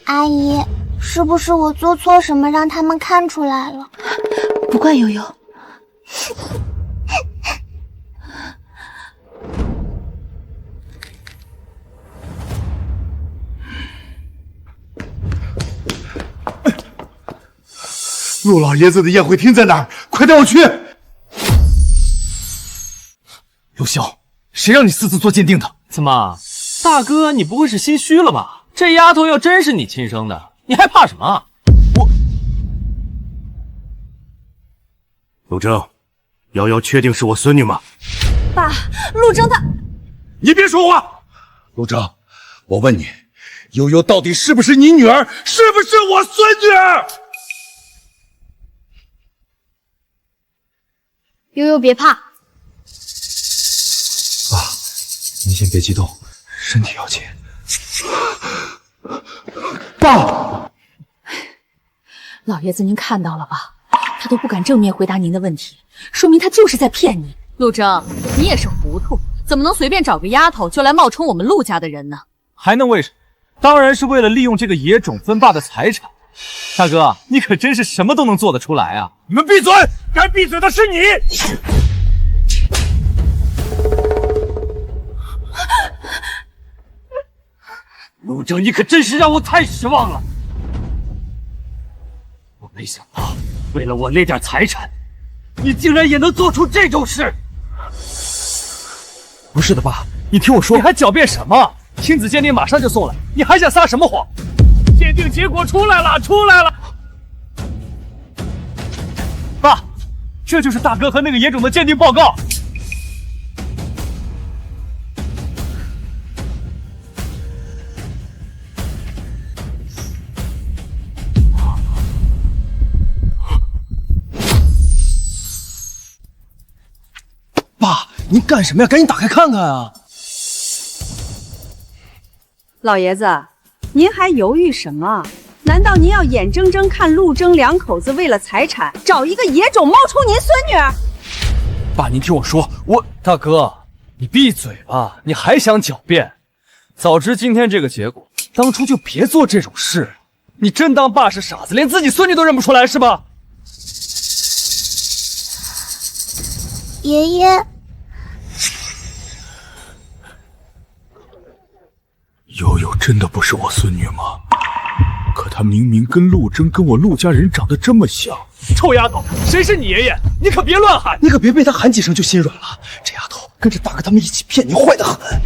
阿姨，是不是我做错什么让他们看出来了？不怪悠悠。陆老爷子的宴会厅在哪儿？快带我去！陆潇，谁让你私自做鉴定的？怎么，大哥你不会是心虚了吧？这丫头要真是你亲生的，你还怕什么？陆征，瑶瑶确定是我孙女吗？爸，陆征他……你别说话！陆征，我问你，悠悠到底是不是你女儿？是不是我孙女？悠悠别怕，爸，您先别激动，身体要紧。爸，老爷子您看到了吧？他都不敢正面回答您的问题，说明他就是在骗你。陆征，你也是糊涂，怎么能随便找个丫头就来冒充我们陆家的人呢？还能为什么？当然是为了利用这个野种分霸的财产。大哥，你可真是什么都能做得出来啊！你们闭嘴！该闭嘴的是你！陆征，你可真是让我太失望了。我没想到，为了我那点财产，你竟然也能做出这种事。不是的，爸，你听我说，你还狡辩什么？亲子鉴定马上就送来，你还想撒什么谎？鉴定结果出来了，出来了。爸，这就是大哥和那个野种的鉴定报告。爸，您干什么呀？赶紧打开看看啊！老爷子，您还犹豫什么？难道您要眼睁睁看陆征两口子为了财产找一个野种冒充您孙女？爸，您听我说，大哥，你闭嘴吧！你还想狡辩？早知今天这个结果，当初就别做这种事。你真当爸是傻子，连自己孙女都认不出来是吧？爷爷，悠悠真的不是我孙女吗？可她明明跟陆征跟我陆家人长得这么像。臭丫头，谁是你爷爷？你可别乱喊！你可别被他喊几声就心软了。这丫头跟着大哥他们一起骗你，坏得很。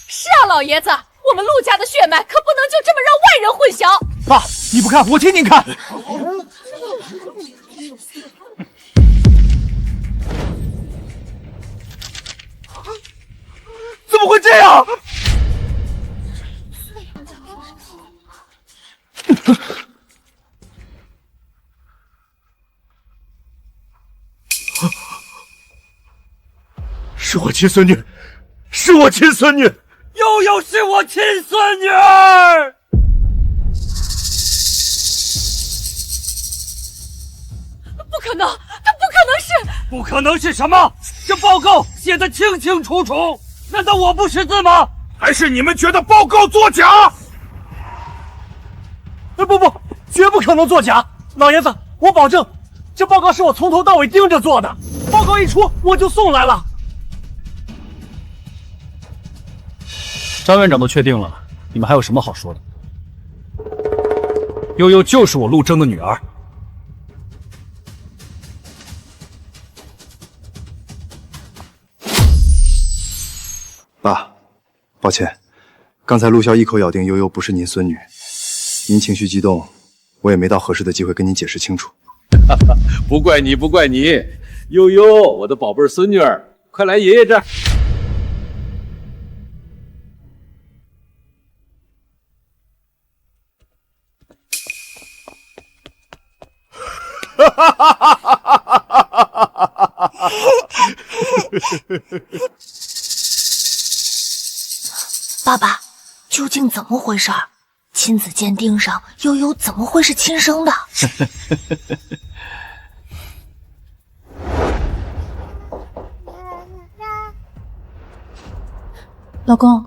是啊，老爷子，我们陆家的血脉可不能就这么让外人混淆。爸，你不看，我替您看。怎么会这样？是我亲孙女，是我亲孙女，悠悠是我亲孙女儿。不可能，他不可能是……不可能是什么？这报告写得清清楚楚，难道我不识字吗？还是你们觉得报告作假？不，绝不可能作假！老爷子，我保证，这报告是我从头到尾盯着做的。报告一出，我就送来了。张院长都确定了，你们还有什么好说的？悠悠就是我陆征的女儿。爸，抱歉，刚才陆潇一口咬定悠悠不是您孙女，您情绪激动，我也没到合适的机会跟您解释清楚。不怪你，不怪你，悠悠，我的宝贝孙女儿，快来爷爷这儿。爸爸，究竟怎么回事？亲子鉴定上，悠悠怎么会是亲生的？老公，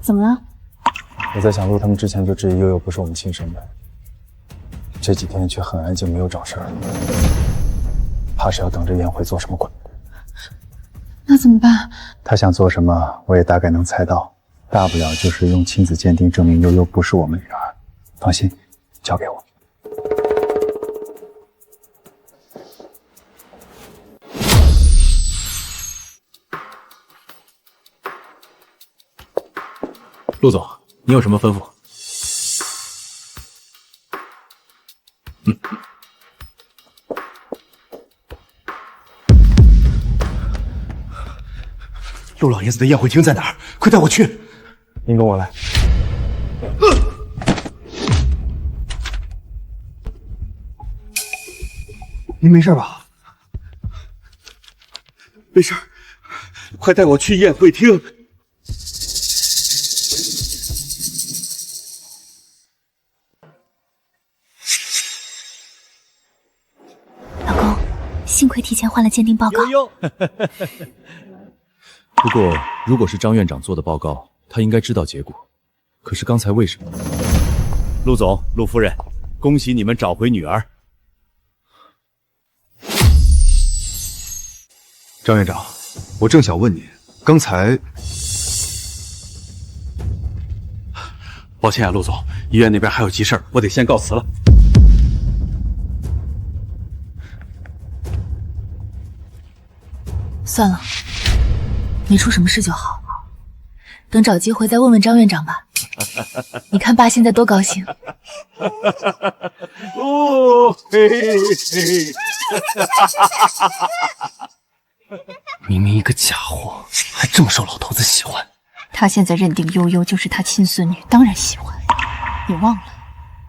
怎么了？我在想，陆他们之前就质疑悠悠不是我们亲生的，这几天却很安静，没有找事儿，怕是要等着宴会做什么鬼。那怎么办？他想做什么，我也大概能猜到，大不了就是用亲子鉴定证明悠悠不是我们女儿。放心，交给我。陆总，你有什么吩咐？陆老爷子的宴会厅在哪儿？快带我去！您跟我来。您没事吧？没事，快带我去宴会厅。老公，幸亏提前换了鉴定报告。不过，如果是张院长做的报告，他应该知道结果。可是刚才为什么？陆总、陆夫人，恭喜你们找回女儿。张院长，我正想问你，刚才……抱歉啊，陆总，医院那边还有急事儿，我得先告辞了。算了，没出什么事就好。等找机会再问问张院长吧。你看爸现在多高兴。哦，嘿嘿嘿，明明一个假货，还这么受老头子喜欢。他现在认定悠悠就是他亲孙女，当然喜欢。你忘了，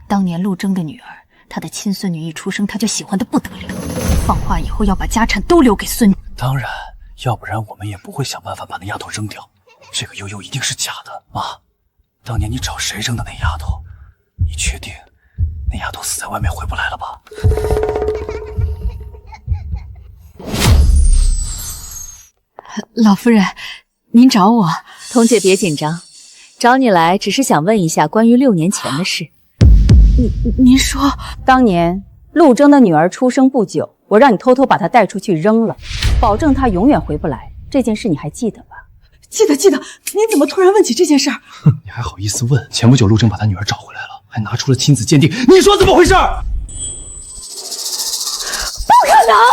当年陆征的女儿，他的亲孙女一出生，他就喜欢得不得了，放话以后要把家产都留给孙女。当然，要不然我们也不会想办法把那丫头扔掉。这个悠悠一定是假的，妈。当年你找谁扔的那丫头？你确定那丫头死在外面回不来了吧？老夫人，您找我？童姐别紧张，找你来只是想问一下关于6年前的事。您说，当年陆征的女儿出生不久，我让你偷偷把她带出去扔了，保证她永远回不来。这件事你还记得吧？记得。您怎么突然问起这件事儿？哼，你还好意思问？前不久陆征把他女儿找回来了，还拿出了亲子鉴定，你说怎么回事？不可能啊！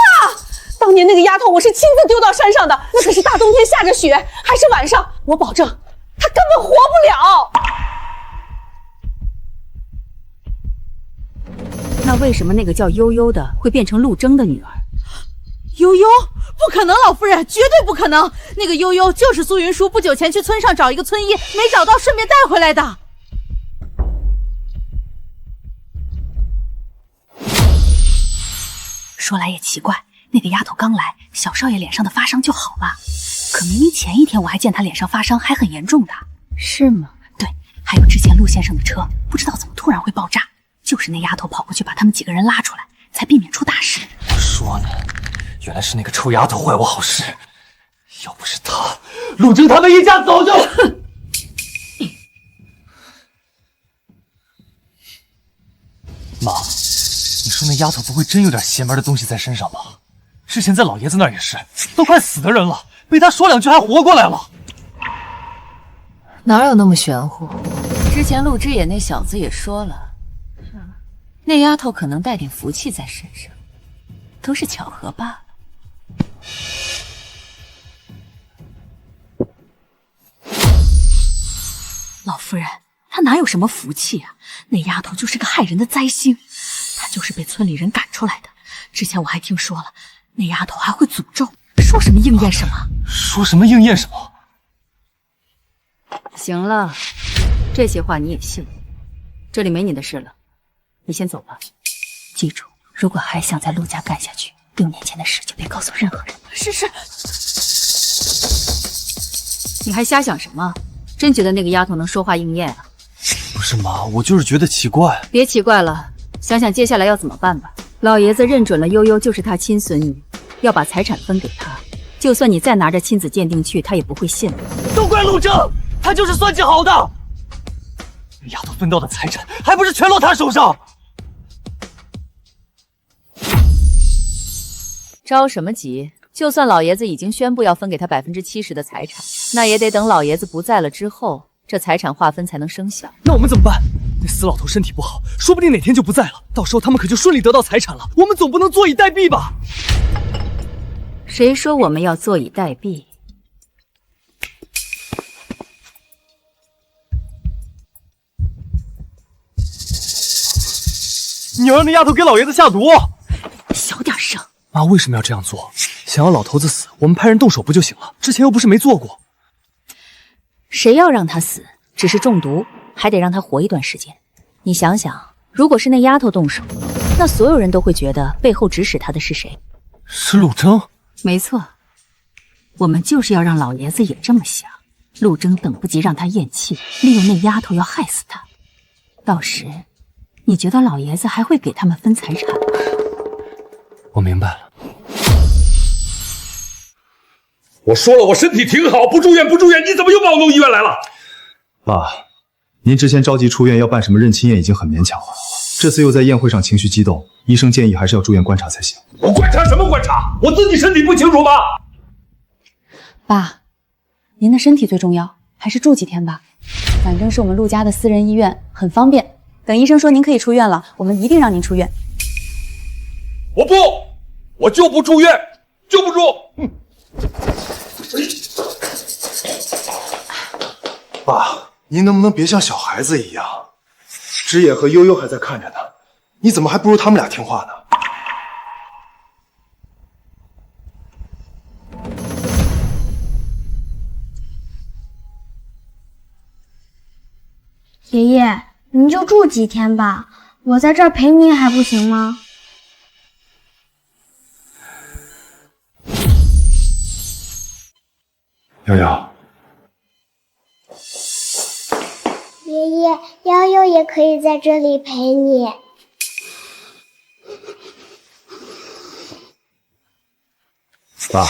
当年那个丫头我是亲自丢到山上的，那可是大冬天下着雪，还是晚上，我保证她根本活不了。那为什么那个叫悠悠的会变成陆征的女儿？悠悠？不可能，老夫人，绝对不可能！那个悠悠就是苏云舒不久前去村上找一个村医，没找到，顺便带回来的。说来也奇怪，那个丫头刚来，小少爷脸上的发伤就好了，可明明前一天我还见他脸上发伤还很严重的。是吗？对，还有之前陆先生的车，不知道怎么突然会爆炸，就是那丫头跑过去把他们几个人拉出来，才避免出大事。我说呢，原来是那个臭丫头坏我好事，要不是她，陆征他们一家早就……妈，你说那丫头不会真有点邪门的东西在身上吧？之前在老爷子那儿也是，都快死的人了，被他说两句还活过来了。哪有那么玄乎？之前陆之野那小子也说了，那丫头可能带点福气在身上，都是巧合罢了。老夫人，她哪有什么福气啊？那丫头就是个害人的灾星，她就是被村里人赶出来的。之前我还听说了，那丫头还会诅咒，说什么应验什么。说什么应验什么？行了，这些话你也信了？这里没你的事了，你先走吧。记住，如果还想在陆家干下去，6年前的事就别告诉任何人。是。你还瞎想什么？真觉得那个丫头能说话应验啊？不是妈，我就是觉得奇怪。别奇怪了，想想接下来要怎么办吧。老爷子认准了悠悠就是他亲孙女，要把财产分给他。就算你再拿着亲子鉴定去，他也不会信的。都怪陆征，他就是算计好的。那丫头分到的财产还不是全落他手上？着什么急？就算老爷子已经宣布要分给他70%的财产，那也得等老爷子不在了之后，这财产划分才能生效。那我们怎么办？那死老头身体不好，说不定哪天就不在了，到时候他们可就顺利得到财产了。我们总不能坐以待毙吧？谁说我们要坐以待毙？你要让那丫头给老爷子下毒？小点声！妈为什么要这样做？想要老头子死，我们派人动手不就行了？之前又不是没做过。谁要让他死？只是中毒，还得让他活一段时间。你想想，如果是那丫头动手，那所有人都会觉得背后指使他的是谁？是陆征。没错，我们就是要让老爷子也这么想。陆征等不及让他咽气，利用那丫头要害死他。到时，你觉得老爷子还会给他们分财产吗？我明白了。我说了，我身体挺好，不住院，你怎么又把我弄医院来了？爸，您之前着急出院要办什么认亲宴已经很勉强了，这次又在宴会上情绪激动，医生建议还是要住院观察才行。我观察什么观察？我自己身体不清楚吗？爸，您的身体最重要，还是住几天吧。反正是我们陆家的私人医院，很方便。等医生说您可以出院了，我们一定让您出院。我不，我就不住院，就不住。爸，您能不能别像小孩子一样？知野和悠悠还在看着呢，你怎么还不如他们俩听话呢？爷爷，您就住几天吧，我在这儿陪您还不行吗？悠悠，爷爷，悠悠也可以在这里陪你。爸，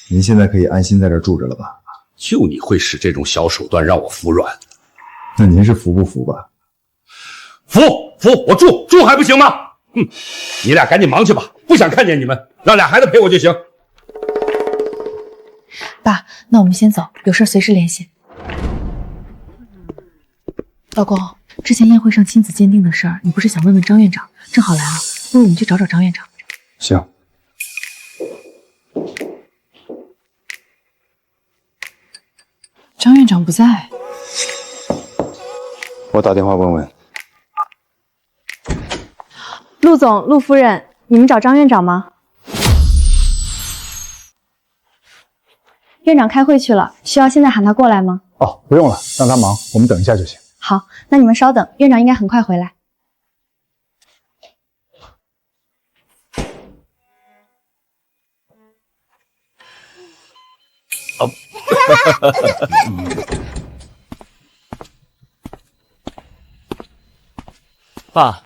您现在可以安心在这儿住着了吧？就你会使这种小手段让我服软。那您是服不服吧？服，我住还不行吗？你俩赶紧忙去吧，不想看见你们，让俩孩子陪我就行。爸，那我们先走，有事随时联系。老公，之前宴会上亲子鉴定的事儿，你不是想问问张院长？正好来了，不如我们去找找张院长。行。张院长不在。我打电话问问。陆总、陆夫人，你们找张院长吗？院长开会去了，需要现在喊他过来吗？哦，不用了，让他忙，我们等一下就行。好，那你们稍等，院长应该很快回来。爸，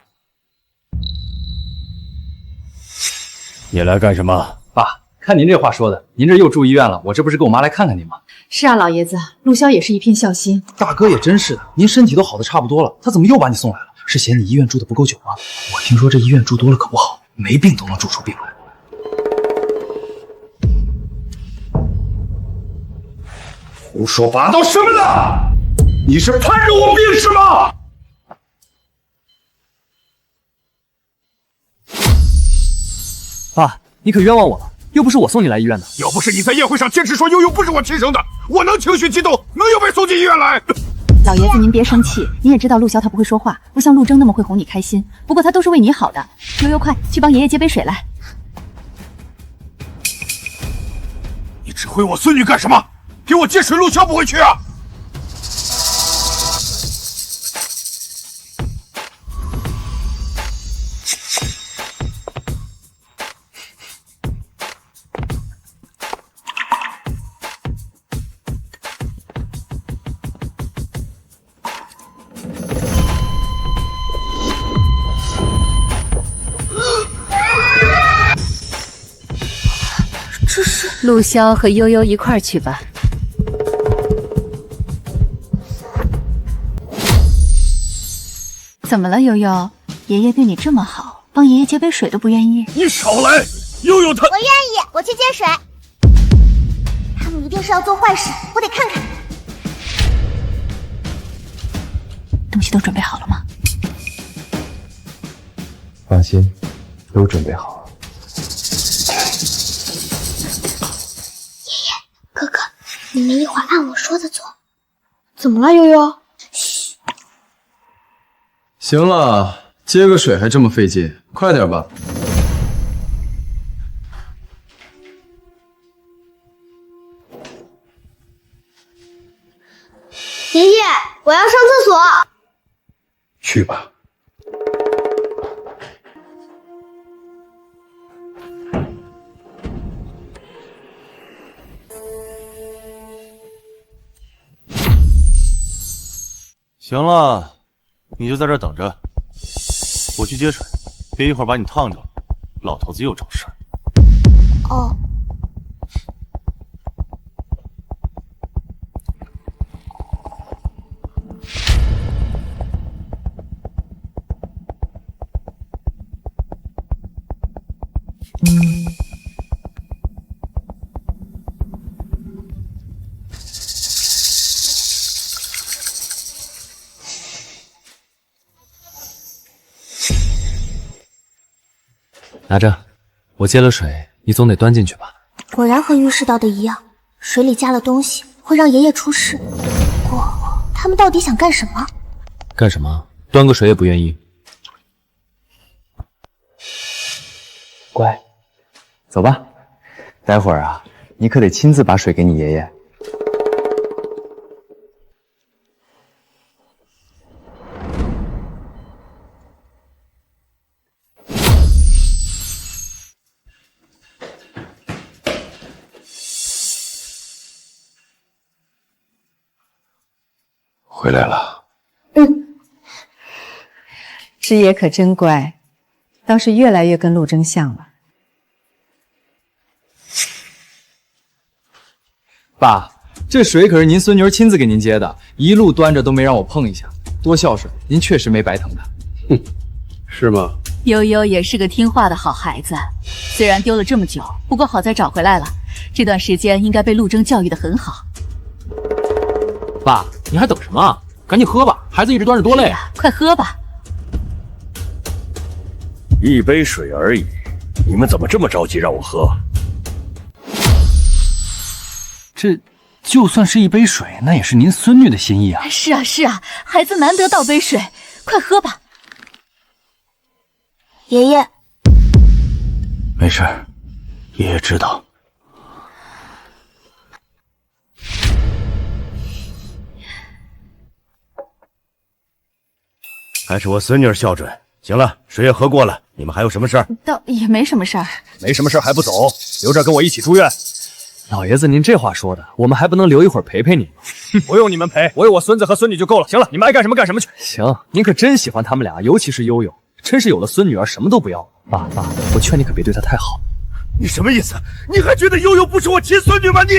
你来干什么？爸，看您这话说的，您这又住医院了，我这不是跟我妈来看看您吗？是啊，老爷子，陆潇也是一片孝心。大哥也真是的，您身体都好的差不多了，他怎么又把你送来了？是嫌你医院住的不够久吗？我听说这医院住多了可不好，没病都能住出病来。胡说八道什么呢？你是盼着我病是吗？爸，你可冤枉我了，又不是我送你来医院的。要不是你在宴会上坚持说悠悠不是我亲生的，我能情绪激动，能有被送进医院来？老爷子您别生气，你也知道陆潇他不会说话，不像陆征那么会哄你开心。不过他都是为你好的。悠悠，快去帮爷爷接杯水来。你指挥我孙女干什么？给我接水，陆潇不会去啊！陆潇和悠悠一块儿去吧。怎么了，悠悠？爷爷对你这么好，帮爷爷接杯水都不愿意？你少来！悠悠他……我愿意，我去接水。他们一定是要做坏事，我得看看。东西都准备好了吗？放心，都准备好了。哥哥，你们一会儿按我说的做。怎么了，悠悠？嘘。行了，接个水还这么费劲，快点吧。爷爷，我要上厕所。去吧。行了，你就在这儿等着，我去接水，别一会儿把你烫着了。老头子又找事儿。哦。拿着，我接了水，你总得端进去吧。果然和预示到的一样，水里加了东西会让爷爷出事。不过他们到底想干什么？干什么？端个水也不愿意。乖，走吧。待会儿啊，你可得亲自把水给你爷爷。回来了。师爷可真乖，倒是越来越跟陆征像了。爸，这水可是您孙女儿亲自给您接的，一路端着都没让我碰一下，多孝顺，您确实没白疼他。哼，是吗？悠悠也是个听话的好孩子，虽然丢了这么久，不过好在找回来了。这段时间应该被陆征教育得很好。爸，你还等什么？赶紧喝吧，孩子一直端着多累啊！快喝吧。一杯水而已，你们怎么这么着急让我喝？这就算是一杯水，那也是您孙女的心意啊！是啊是啊，孩子难得倒杯水，快喝吧。爷爷，没事，爷爷知道。还是我孙女儿孝顺。行了，水也喝过了，你们还有什么事儿？倒也没什么事儿。没什么事儿还不走，留这儿跟我一起住院。老爷子，您这话说的，我们还不能留一会儿陪陪你吗？不用你们陪，我有我孙子和孙女就够了。行了，你们爱干什么干什么去。行，您可真喜欢他们俩，尤其是悠悠，真是有了孙女儿什么都不要。爸，我劝你可别对她太好。你什么意思？你还觉得悠悠不是我亲孙女吗？你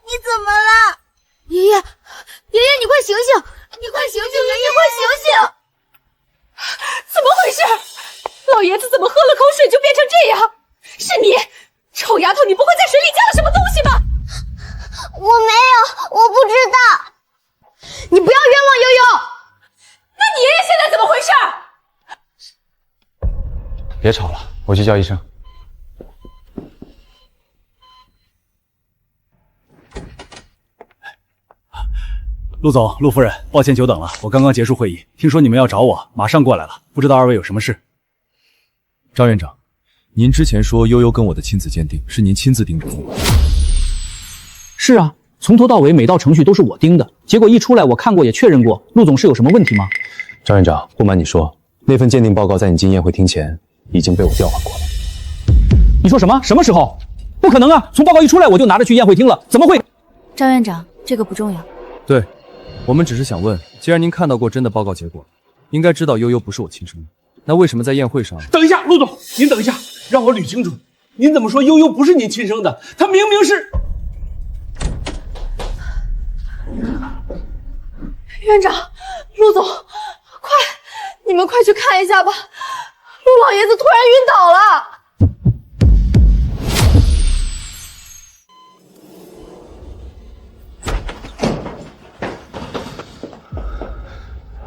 你怎么了？爷爷，你快醒醒！你快醒醒！爷爷，快醒醒！怎么回事？老爷子怎么喝了口水就变成这样？是你，臭丫头！你不会在水里加了什么东西吧？我没有，我不知道。你不要冤枉悠悠。那你爷爷现在怎么回事？别吵了，我去叫医生。陆总、陆夫人，抱歉久等了，我刚刚结束会议，听说你们要找我，马上过来了，不知道二位有什么事？张院长，您之前说悠悠跟我的亲子鉴定是您亲自盯着的。是啊，从头到尾每道程序都是我盯的，结果一出来我看过也确认过，陆总是有什么问题吗？张院长，不瞒你说，那份鉴定报告在你进宴会厅前已经被我调换过了。你说什么？什么时候？不可能啊！从报告一出来我就拿着去宴会厅了，怎么会？张院长，这个不重要。对，我们只是想问，既然您看到过真的报告结果，应该知道悠悠不是我亲生的，那为什么在宴会上？等一下，陆总，您等一下，让我捋清楚，您怎么说悠悠不是您亲生的？她明明是……院长，陆总，快，你们快去看一下吧，陆老爷子突然晕倒了。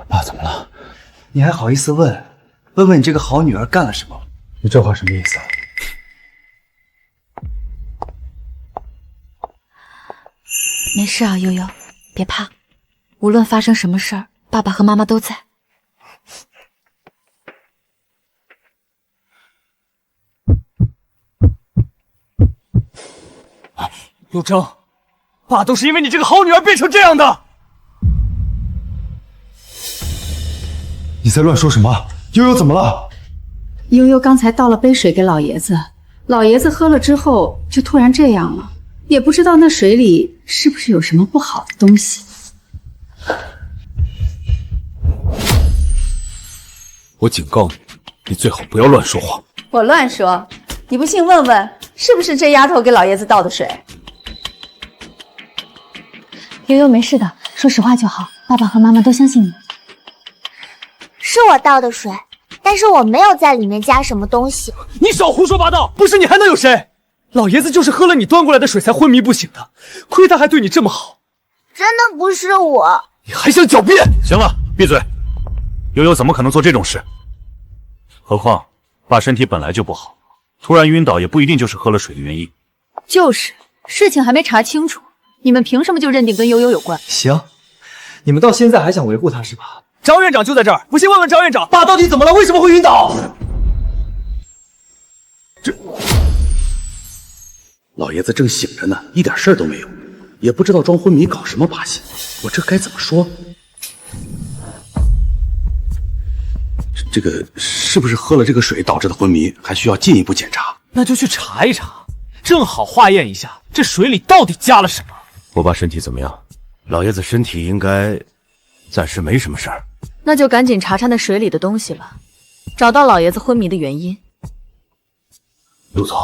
爸，怎么了？你还好意思问？问问你这个好女儿干了什么？你这话什么意思啊？没事啊，悠悠，别怕，无论发生什么事儿，爸爸和妈妈都在。陆征，爸都是因为你这个好女儿变成这样的。你在乱说什么？悠悠怎么了？悠悠刚才倒了杯水给老爷子，老爷子喝了之后就突然这样了，也不知道那水里是不是有什么不好的东西。我警告你，你最好不要乱说话。我乱说？你不信问问，是不是这丫头给老爷子倒的水？悠悠没事的，说实话就好，爸爸和妈妈都相信你。是我倒的水，但是我没有在里面加什么东西。你少胡说八道！不是你还能有谁？老爷子就是喝了你端过来的水才昏迷不醒的，亏他还对你这么好。真的不是我。你还想狡辩？行了，闭嘴！悠悠怎么可能做这种事？何况爸身体本来就不好，突然晕倒也不一定就是喝了水的原因。就是事情还没查清楚，你们凭什么就认定跟悠悠有关？行，你们到现在还想维护他是吧？张院长就在这儿，不信问问张院长，爸到底怎么了？为什么会晕倒？老爷子正醒着呢，一点事儿都没有，也不知道装昏迷搞什么把戏，我这该怎么说？这个是不是喝了这个水导致的昏迷，还需要进一步检查？那就去查一查，正好化验一下这水里到底加了什么。我爸身体怎么样？老爷子身体应该暂时没什么事儿。那就赶紧查查那水里的东西了，找到老爷子昏迷的原因。陆总，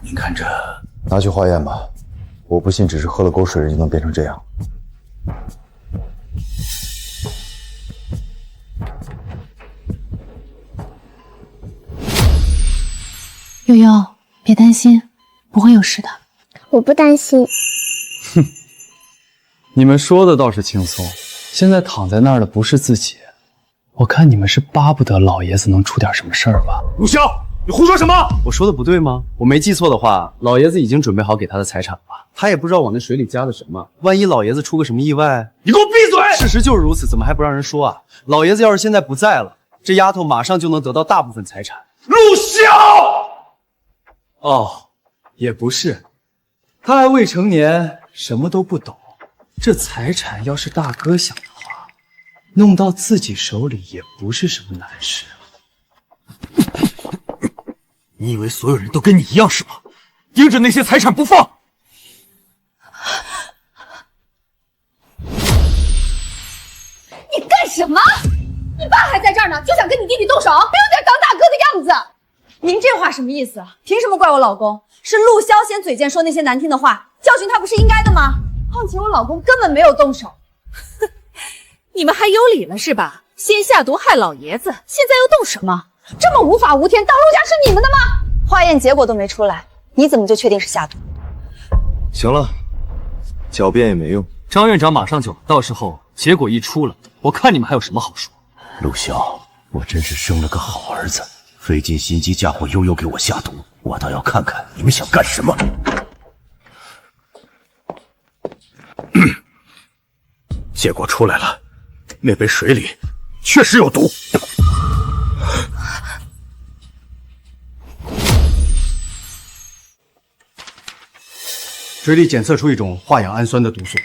您看这拿去化验吧，我不信只是喝了狗水人就能变成这样。悠悠，别担心，不会有事的。我不担心。哼，你们说的倒是轻松，现在躺在那儿的不是自己，我看你们是巴不得老爷子能出点什么事儿吧。陆潇，你胡说什么？我说的不对吗？我没记错的话，老爷子已经准备好给他的财产了，他也不知道往那水里加了什么，万一老爷子出个什么意外，你给我闭嘴！事实就是如此，怎么还不让人说啊？老爷子要是现在不在了，这丫头马上就能得到大部分财产。陆潇！哦，也不是，他还未成年，什么都不懂。这财产要是大哥想的话，弄到自己手里也不是什么难事。你以为所有人都跟你一样是吗？盯着那些财产不放？你干什么？你爸还在这儿呢，就想跟你弟弟动手，没有点当大哥的样子。您这话什么意思？凭什么怪我老公？是陆潇先嘴贱说那些难听的话，教训他不是应该的吗？况且我老公根本没有动手。你们还有理了是吧？先下毒害老爷子，现在又动手吗？这么无法无天，当陆家是你们的吗？化验结果都没出来，你怎么就确定是下毒？行了，狡辩也没用。张院长马上就来，到时候结果一出了，我看你们还有什么好说。陆潇，我真是生了个好儿子，费尽心机嫁祸悠悠给我下毒，我倒要看看你们想干什么。结果出来了，那杯水里确实有毒。水里检测出一种化氧氨酸的毒素。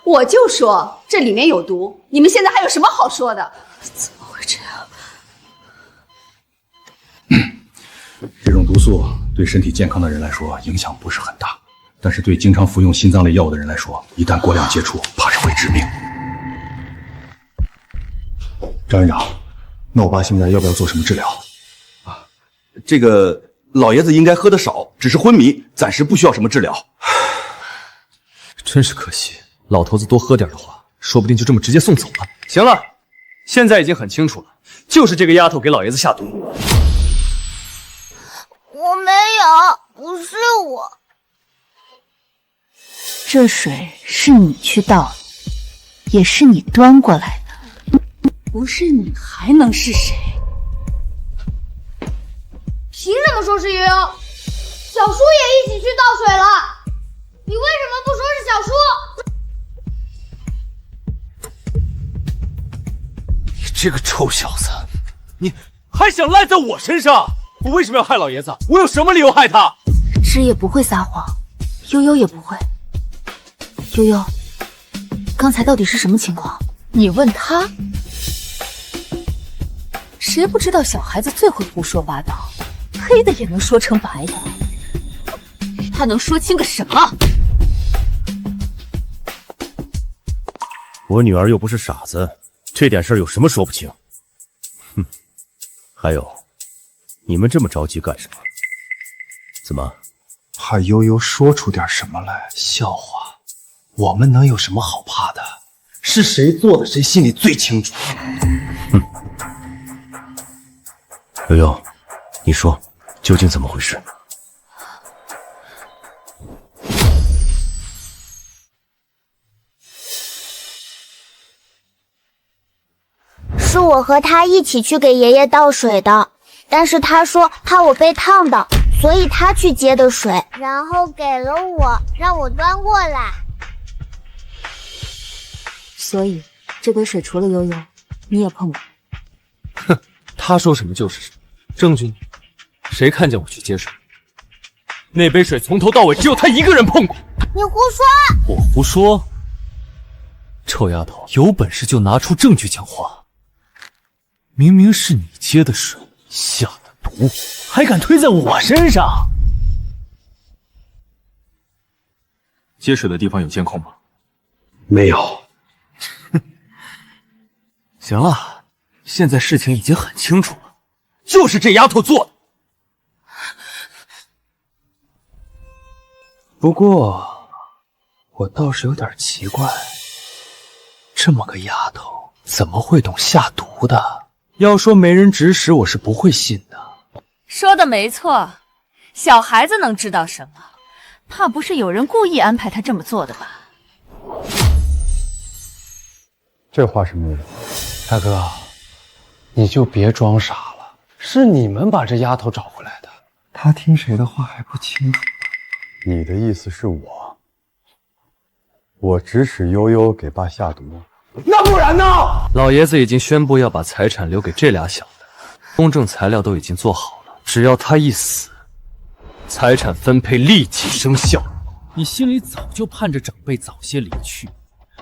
我就说这里面有毒，你们现在还有什么好说的？怎么会这样？这种毒素对身体健康的人来说影响不是很大，但是对经常服用心脏类药物的人来说，一旦过量接触，怕是会致命。张院长，那我爸现在要不要做什么治疗？这个老爷子应该喝得少，只是昏迷，暂时不需要什么治疗。真是可惜，老头子多喝点的话，说不定就这么直接送走了。行了，现在已经很清楚了，就是这个丫头给老爷子下毒。我没有，不是我。这水是你去倒的，也是你端过来的。不是你还能是谁？凭什么说是悠悠？小叔也一起去倒水了，你为什么不说是小叔？你这个臭小子，你还想赖在我身上？我为什么要害老爷子？我有什么理由害他？师爷不会撒谎，悠悠也不会。悠悠，刚才到底是什么情况？你问他？谁不知道小孩子最会胡说八道，黑的也能说成白的，他能说清个什么？我女儿又不是傻子，这点事儿有什么说不清？哼，还有，你们这么着急干什么？怎么？怕悠悠说出点什么来？笑话，我们能有什么好怕的？是谁做的，谁心里最清楚。悠悠，你说究竟怎么回事？和他一起去给爷爷倒水的，但是他说怕我被烫到，所以他去接的水，然后给了我，让我端过来。所以这杯水除了悠悠，你也碰过？哼，他说什么就是什么，证据呢？谁看见我去接水？那杯水从头到尾只有他一个人碰过。你胡说！我胡说？臭丫头，有本事就拿出证据讲话。明明是你接的水，下的毒，还敢推在我身上？接水的地方有监控吗？没有。行了，现在事情已经很清楚了，就是这丫头做的。不过，我倒是有点奇怪，这么个丫头怎么会懂下毒的？要说没人指使，我是不会信的。说的没错，小孩子能知道什么？怕不是有人故意安排他这么做的吧？这话什么意思？大哥，你就别装傻了，是你们把这丫头找回来的。她听谁的话还不清楚？你的意思是我指使悠悠给爸下毒？那不然呢？老爷子已经宣布要把财产留给这俩小的，公证材料都已经做好了，只要他一死，财产分配立即生效。你心里早就盼着长辈早些离去，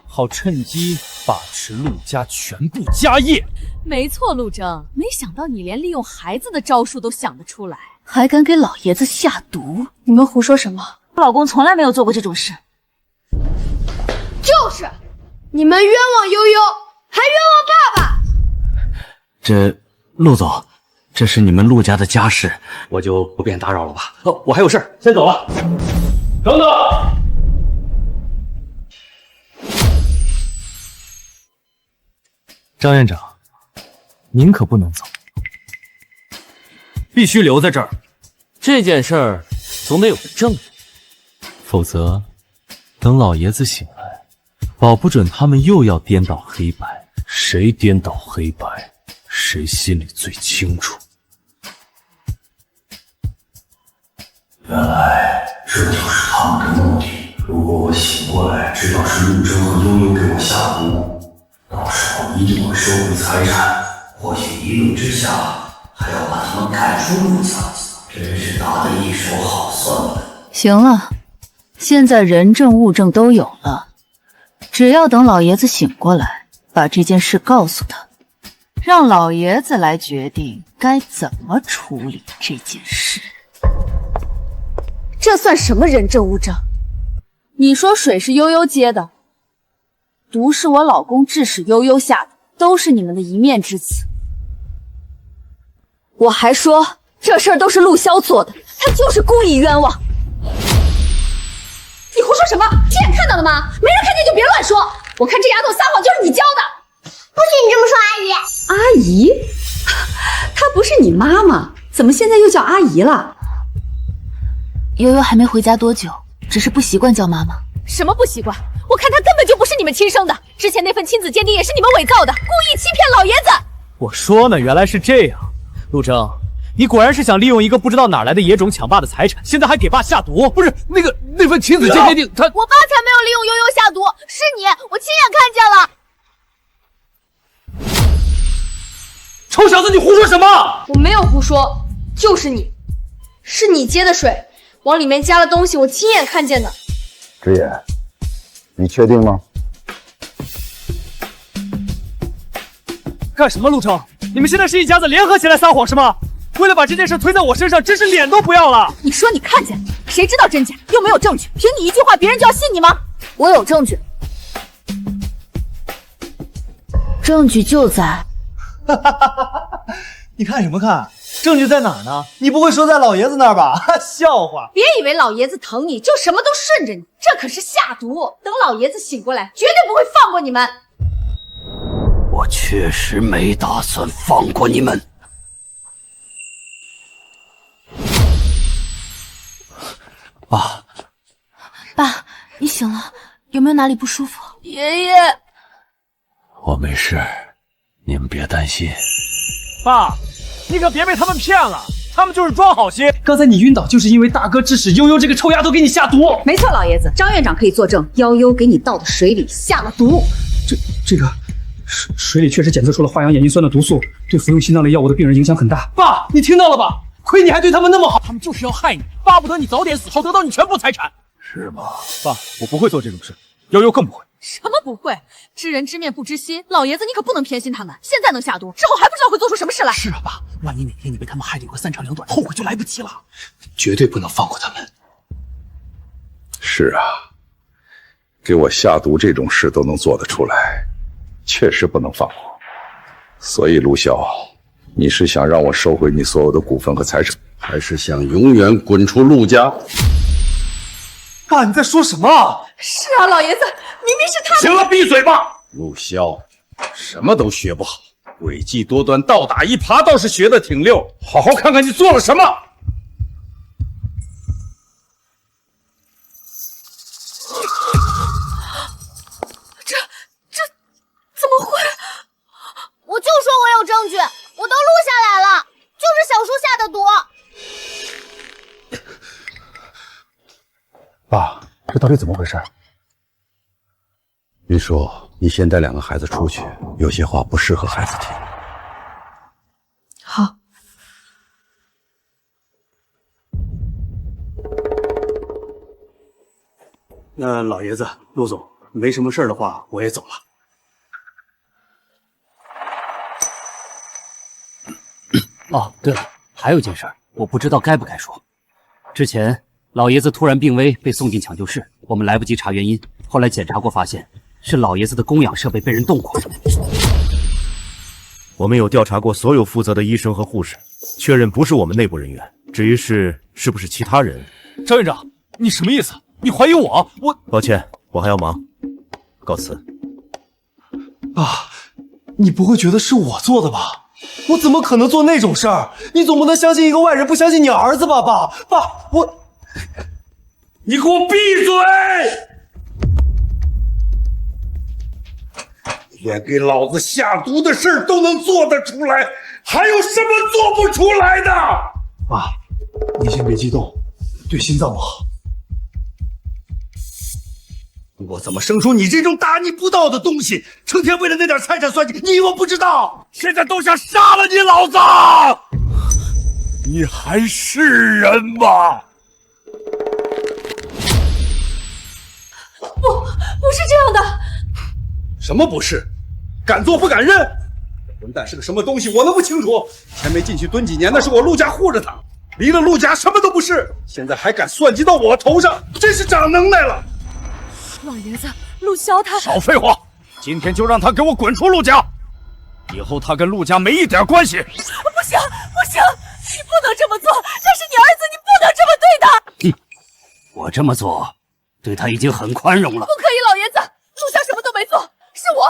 好趁机把持陆家全部家业。没错，陆征，没想到你连利用孩子的招数都想得出来，还敢给老爷子下毒！你们胡说什么？我老公从来没有做过这种事。就是，你们冤枉悠悠，还冤枉爸爸。这陆总，这是你们陆家的家事，我就不便打扰了吧。哦，我还有事，先走了。等等，张院长，您可不能走，必须留在这儿。这件事儿总得有个证人，否则等老爷子醒来，保不准他们又要颠倒黑白。谁颠倒黑白，谁心里最清楚。原来这就是他们的目的。如果我醒过来知道是陆征和悠悠给我下毒，到时候一定会收回财产，或许一怒之下还要把他们赶出陆家，真是打得一手好算盘。行了，现在人证物证都有了，只要等老爷子醒过来，把这件事告诉他，让老爷子来决定该怎么处理这件事。这算什么人证物证？你说水是悠悠接的，毒是我老公致使悠悠下的，都是你们的一面之词。我还说这事儿都是陆潇做的，他就是故意冤枉。你胡说什么？亲眼看到了吗？没人看见就别乱说。我看这丫头撒谎就是你教的。不许你这么说，阿姨。阿姨？她不是你妈妈，怎么现在又叫阿姨了？悠悠还没回家多久，只是不习惯叫妈妈。什么不习惯？我看她根本就不是你们亲生的，之前那份亲子鉴定也是你们伪造的，故意欺骗老爷子。我说呢，原来是这样。陆征，你果然是想利用一个不知道哪来的野种抢爸的财产，现在还给爸下毒。不是那份亲子鉴定，他我爸才没有利用悠悠下毒，是你，我亲眼看见了。臭小子，你胡说什么？我没有胡说，就是你，是你接的水，往里面加了东西，我亲眼看见的。直言，你确定吗？干什么，陆征？你们现在是一家子联合起来撒谎是吗？为了把这件事推在我身上，真是脸都不要了。你说你看见，谁知道真假？又没有证据，凭你一句话，别人就要信你吗？我有证据，证据就在。你看什么看？证据在哪儿呢？你不会说在老爷子那儿吧？笑话！别以为老爷子疼你就什么都顺着你，这可是下毒。等老爷子醒过来，绝对不会放过你们。我确实没打算放过你们。爸，你醒了，有没有哪里不舒服？爷爷，我没事，你们别担心。爸，你可别被他们骗了，他们就是装好心。刚才你晕倒，就是因为大哥指使悠悠这个臭丫头给你下毒。没错，老爷子，张院长可以作证，悠悠给你倒的水里下了毒。这个水里确实检测出了化氧眼罂酸的毒素，对服用心脏类药物的病人影响很大。爸，你听到了吧？亏你还对他们那么好，他们就是要害你，巴不得你早点死，好得到你全部财产。是吗？爸，我不会做这种事，悠悠更不会。什么不会？知人知面不知心，老爷子你可不能偏心他们。现在能下毒，之后还不知道会做出什么事来。是啊，爸，万一哪天你被他们害得有个三长两短，后悔就来不及了。绝对不能放过他们。是啊，给我下毒这种事都能做得出来，确实不能放过。所以陆骁，你是想让我收回你所有的股份和财产，还是想永远滚出陆家？爸，你在说什么？是啊，老爷子，明明是他。行了，闭嘴吧！陆骁，什么都学不好，诡计多端，倒打一耙倒是学得挺溜。好好看看你做了什么。这怎么会？我就说我有证据，我都录下来了，就是小叔下的毒。爸，这到底怎么回事？云舒，你先带2个孩子出去，有些话不适合孩子听。好。那老爷子、陆总没什么事的话，我也走了。哦，对了，还有件事儿，我不知道该不该说。之前老爷子突然病危，被送进抢救室，我们来不及查原因。后来检查过，发现是老爷子的供氧设备被人动过。我们有调查过所有负责的医生和护士，确认不是我们内部人员。至于是不是其他人，张院长，你什么意思？你怀疑我？我抱歉，我还要忙，告辞。爸，你不会觉得是我做的吧？我怎么可能做那种事儿？你总不能相信一个外人，不相信你儿子吧？爸，我……你给我闭嘴！连给老子下毒的事儿都能做得出来，还有什么做不出来的？爸，你先别激动，对心脏不好。我怎么生出你这种大逆不道的东西？成天为了那点财产算计，你以为我不知道？现在都想杀了你老子！你还是人吗？不是这样的。什么不是？敢做不敢认？这混蛋是个什么东西？我能不清楚？前没进去蹲几年，那是我陆家护着他，离了陆家什么都不是。现在还敢算计到我头上，真是长能耐了。老爷子，陆骁他……少废话！今天就让他给我滚出陆家，以后他跟陆家没一点关系。不行，你不能这么做，这是你儿子，你不能这么对他。我这么做，对他已经很宽容了。不可以，老爷子，陆骁什么都没做，是我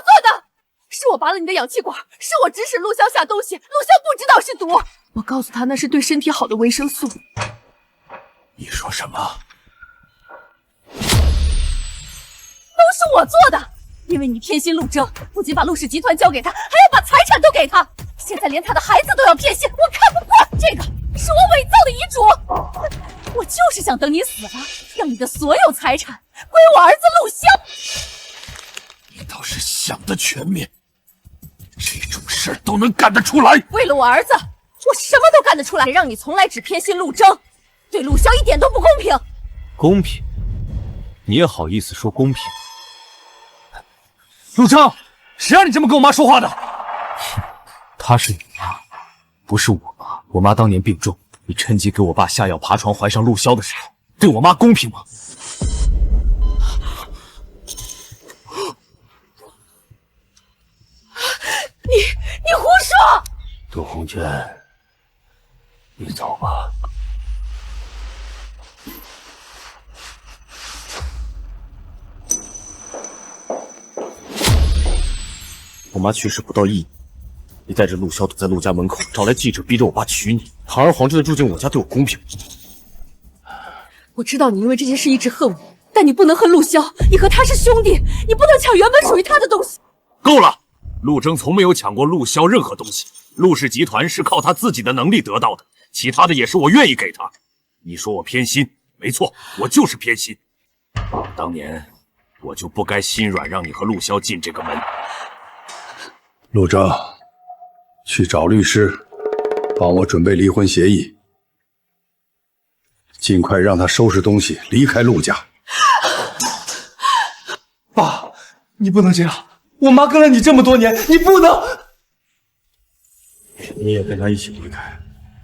做的，是我拔了你的氧气管，是我指使陆骁下东西，陆骁不知道是毒，我告诉他那是对身体好的维生素。你说什么？都是我做的，因为你偏心陆征，不仅把陆氏集团交给他，还要把财产都给他，现在连他的孩子都要骗心，我看不惯。这个是我伪造的遗嘱，我就是想等你死了，让你的所有财产归我儿子陆骁。你倒是想得全面，这种事都能干得出来。为了我儿子，我什么都干得出来，让你从来只偏心陆征，对陆骁一点都不公平。公平？你也好意思说公平？陆征，谁让你这么跟我妈说话的？她是你妈，不是我妈。我妈当年病重，你趁机给我爸下药爬床怀上陆骁的时候，对我妈公平吗？你胡说！杜红娟，你走吧。我妈去世不到1年，你带着陆骁堵在陆家门口，找来记者逼着我爸娶你，堂而皇之的住进我家，对我公平吗？我知道你因为这件事一直恨我，但你不能恨陆骁，你和他是兄弟，你不能抢原本属于他的东西。够了！陆征从没有抢过陆骁任何东西，陆氏集团是靠他自己的能力得到的，其他的也是我愿意给他。你说我偏心，没错，我就是偏心。当年我就不该心软，让你和陆骁进这个门。陆征，去找律师，帮我准备离婚协议，尽快让他收拾东西离开陆家。爸，你不能这样，我妈跟了你这么多年，你不能。你也跟他一起离开，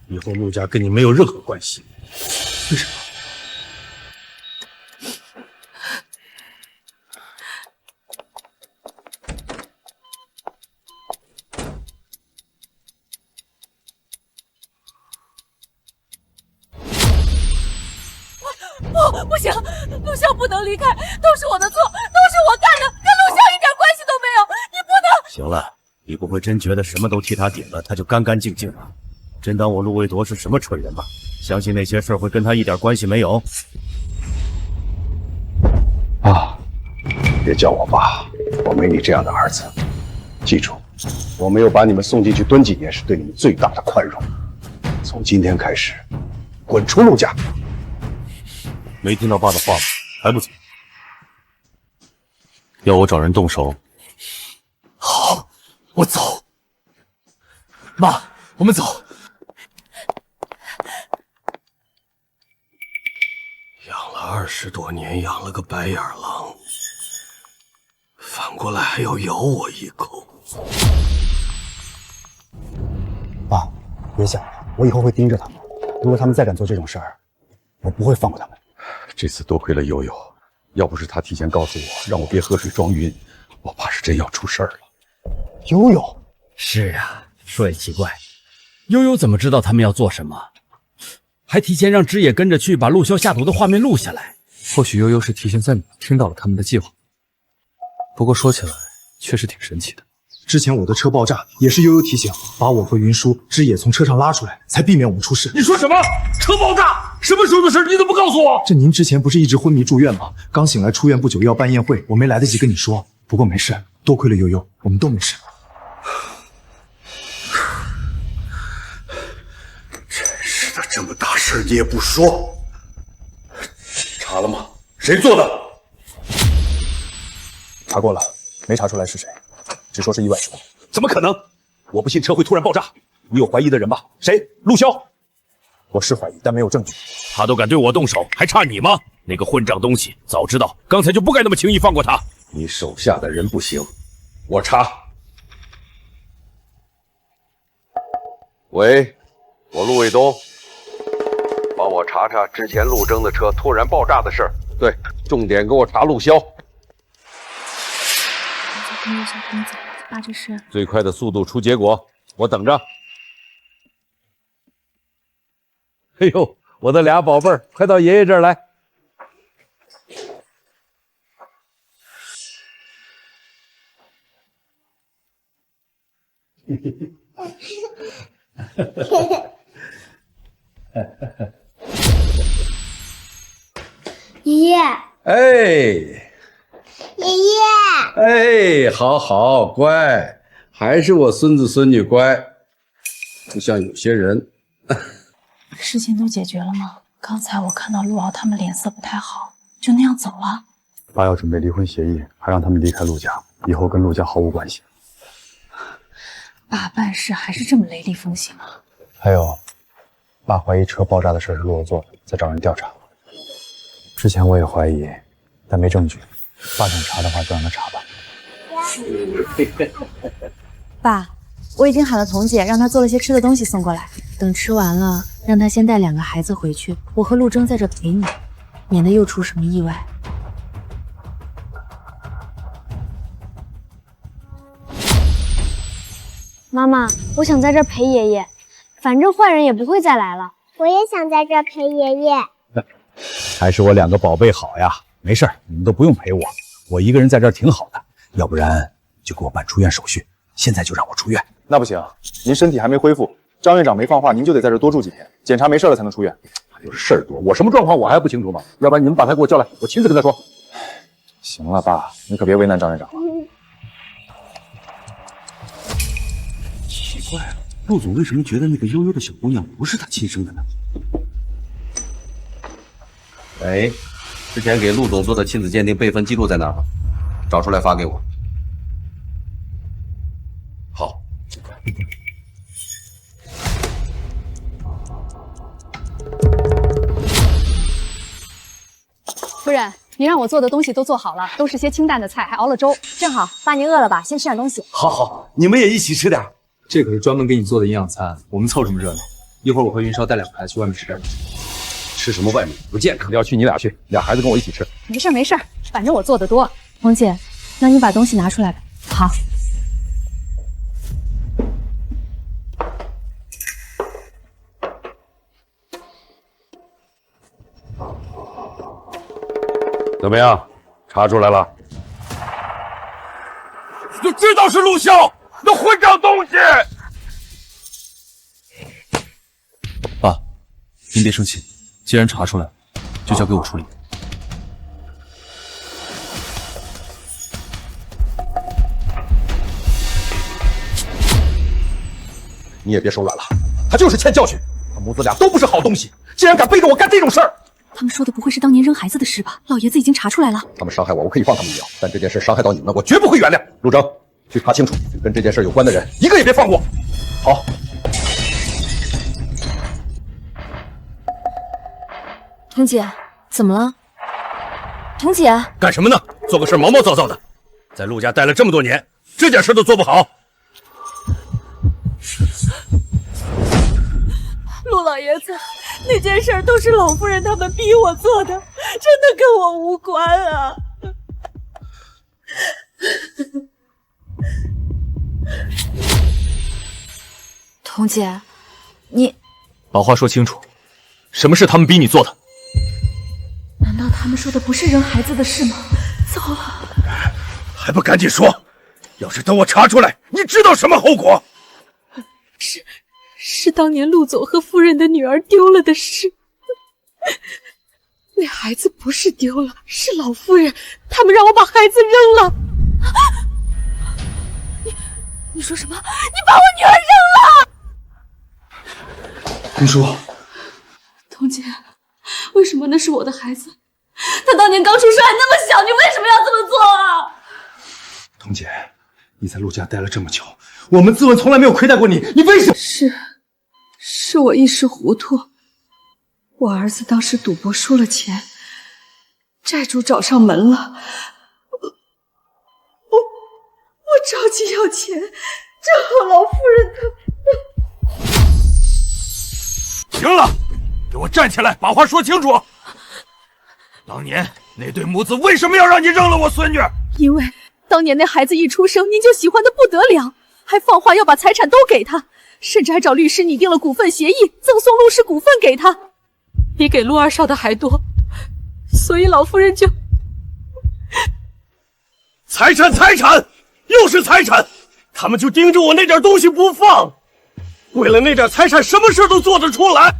以后陆家跟你没有任何关系。为什么？不行，陆骁不能离开，都是我的错，都是我干的，跟陆骁一点关系都没有，你不能。行了，你不会真觉得什么都替他顶了，他就干干净净了？真当我陆卫铎是什么蠢人吧？相信那些事儿会跟他一点关系没有？爸，别叫我爸，我没你这样的儿子。记住，我没有把你们送进去蹲几年，是对你们最大的宽容。从今天开始，滚出陆家！没听到爸的话吗？还不走？要我找人动手？好，我走。妈，我们走。养了20多年，养了个白眼狼，反过来还要咬我一口。爸，别想了，我以后会盯着他们。如果他们再敢做这种事儿，我不会放过他们。这次多亏了悠悠，要不是他提前告诉我，让我别喝水撞晕，我怕是真要出事儿了。悠悠，是啊，说也奇怪，悠悠怎么知道他们要做什么？还提前让枝野跟着去把陆骁下毒的画面录下来。或许悠悠是提前在里听到了他们的计划。不过说起来，确实挺神奇的。之前我的车爆炸，也是悠悠提醒，把我和云舒、枝野从车上拉出来，才避免我们出事。你说什么？车爆炸？什么时候的事？你怎么不告诉我？这您之前不是一直昏迷住院吗？刚醒来出院不久，又要办宴会，我没来得及跟你说。不过没事，多亏了悠悠，我们都没事。真是的，这么大事你也不说。查了吗？谁做的？查过了，没查出来是谁，只说是意外事故。怎么可能？我不信车会突然爆炸。你有怀疑的人吧？谁？陆骁？我是怀疑，但没有证据。他都敢对我动手，还差你吗？那个混账东西，早知道刚才就不该那么轻易放过他。你手下的人不行，我查。喂，我陆卫东，帮我查查之前陆征的车突然爆炸的事儿。对，重点给我查陆骁。小公子，爸，这是最快的速度出结果，我等着。哎呦，我的俩宝贝儿，快到爷爷这儿来。爷爷，哎，爷爷，哎，好好乖，还是我孙子孙女乖，不像有些人。事情都解决了吗？刚才我看到陆敖他们脸色不太好，就那样走了。爸要准备离婚协议，还让他们离开陆家，以后跟陆家毫无关系。爸办事还是这么雷厉风行啊！还有，爸怀疑车爆炸的事是陆敖做的，在找人调查。之前我也怀疑，但没证据。爸想查的话，就让他查吧。爸，我已经喊了童姐，让她做了些吃的东西送过来。等吃完了，让她先带2个孩子回去，我和陆征在这陪你，免得又出什么意外。妈妈，我想在这陪爷爷，反正坏人也不会再来了。我也想在这陪爷爷。还是我2个宝贝好呀！没事儿，你们都不用陪我，我一个人在这儿挺好的。要不然就给我办出院手续，现在就让我出院。那不行，您身体还没恢复，张院长没放话，您就得在这多住几天，检查没事了才能出院。就是事儿多，我什么状况我还不清楚吗？要不然你们把他给我叫来，我亲自跟他说。行了，爸，你可别为难张院长了。怪了，陆总为什么觉得那个悠悠的小姑娘不是他亲生的呢？哎，之前给陆总做的亲子鉴定备份记录在哪儿？找出来发给我。好。夫人，你让我做的东西都做好了，都是些清淡的菜，还熬了粥。正好，爸您饿了吧？先吃点东西。好，你们也一起吃点。这可是专门给你做的营养餐，我们凑什么热闹？一会儿我和云霄带2个孩子去外面吃点。吃什么外面不健康？要去你俩去，俩孩子跟我一起吃。没事没事，反正我做的多。红姐，那你把东西拿出来吧。好。怎么样？查出来了？就知道是陆骁，那混账东西！爸，您别生气，既然查出来了，就交给我处理。你也别手软了，他就是欠教训，他母子俩都不是好东西，竟然敢背着我干这种事儿！他们说的不会是当年扔孩子的事吧？老爷子已经查出来了。他们伤害我，我可以放他们一条，但这件事伤害到你们，我绝不会原谅。陆征，去查清楚，跟这件事有关的人，一个也别放过。好。彤姐，怎么了？彤姐，干什么呢？做个事毛毛躁躁的，在陆家待了这么多年，这点事都做不好。陆老爷子，那件事都是老夫人他们逼我做的，真的跟我无关啊！彤姐，你把话说清楚，什么是他们逼你做的？难道他们说的不是扔孩子的事吗？糟了，还不赶紧说！要是等我查出来，你知道什么后果？是当年陆总和夫人的女儿丢了的事。那孩子不是丢了，是老夫人他们让我把孩子扔了。你说什么？你把我女儿扔了？云舒，彤姐，为什么那是我的孩子？他当年刚出生还那么小，你为什么要这么做啊？彤姐，你在陆家待了这么久，我们自问从来没有亏待过你，你为什么？是我一时糊涂。我儿子当时赌博输了钱，债主找上门了，我着急要钱，正好老夫人她……行了，给我站起来，把话说清楚。当年那对母子为什么要让你扔了我孙女？因为当年那孩子一出生，您就喜欢的不得了，还放话要把财产都给他，甚至还找律师拟定了股份协议，赠送陆氏股份给他，比给陆二少的还多，所以老夫人就……财产，又是财产，他们就盯着我那点东西不放，为了那点财产，什么事都做得出来。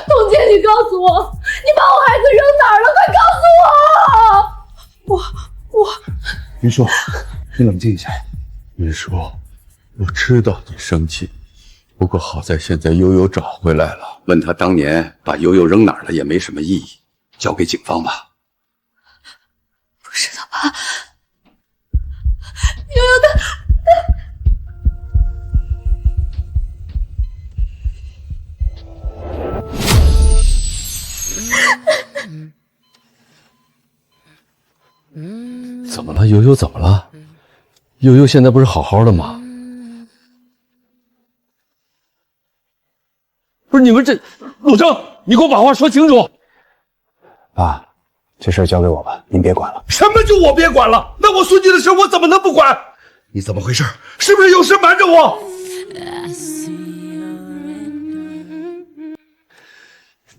董姐，你告诉我，你把我孩子扔哪儿了？快告诉我！我……云舒，你冷静一下。云舒，我知道你生气，不过好在现在悠悠找回来了。问他当年把悠悠扔哪儿了也没什么意义，交给警方吧。不是的吧？悠悠的……怎么了，悠悠？怎么了？悠悠现在不是好好的吗？不是你们这，陆征，你给我把话说清楚。爸，这事儿交给我吧，您别管了。什么就我别管了？那我孙女的事我怎么能不管？你怎么回事？是不是有事瞒着我？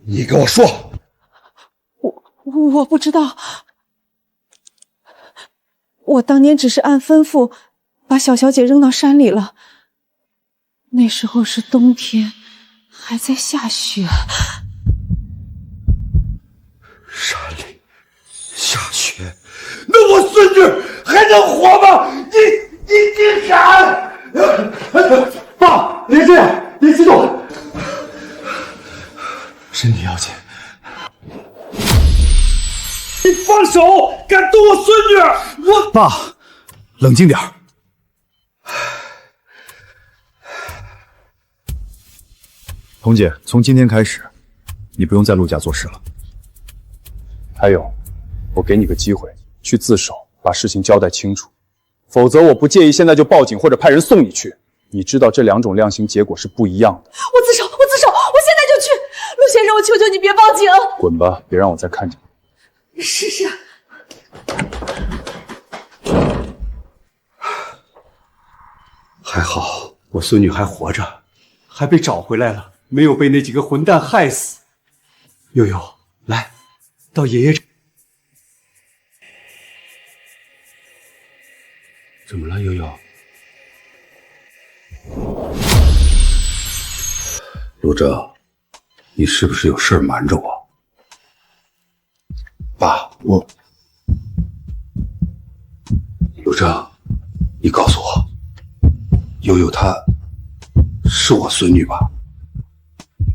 你给我说。我不知道。我当年只是按吩咐把小小姐扔到山里了。那时候是冬天，还在下雪。山里下雪，那我孙女还能活吗？你敢！爸，爸，别这样，别激动，身体要紧。你放手！敢动我孙女！我爸，冷静点。彤姐，从今天开始，你不用在陆家做事了。还有，我给你个机会，去自首，把事情交代清楚，否则我不介意现在就报警或者派人送你去。你知道这2种量刑结果是不一样的。我自首，我现在就去。陆先生，我求求你别报警。滚吧，别让我再看见你。是。还好我孙女还活着，还被找回来了，没有被那几个混蛋害死。悠悠，来，到爷爷这。怎么了，悠悠？陆正，你是不是有事瞒着我？爸，陆正，你告诉我，悠悠她是我孙女吧？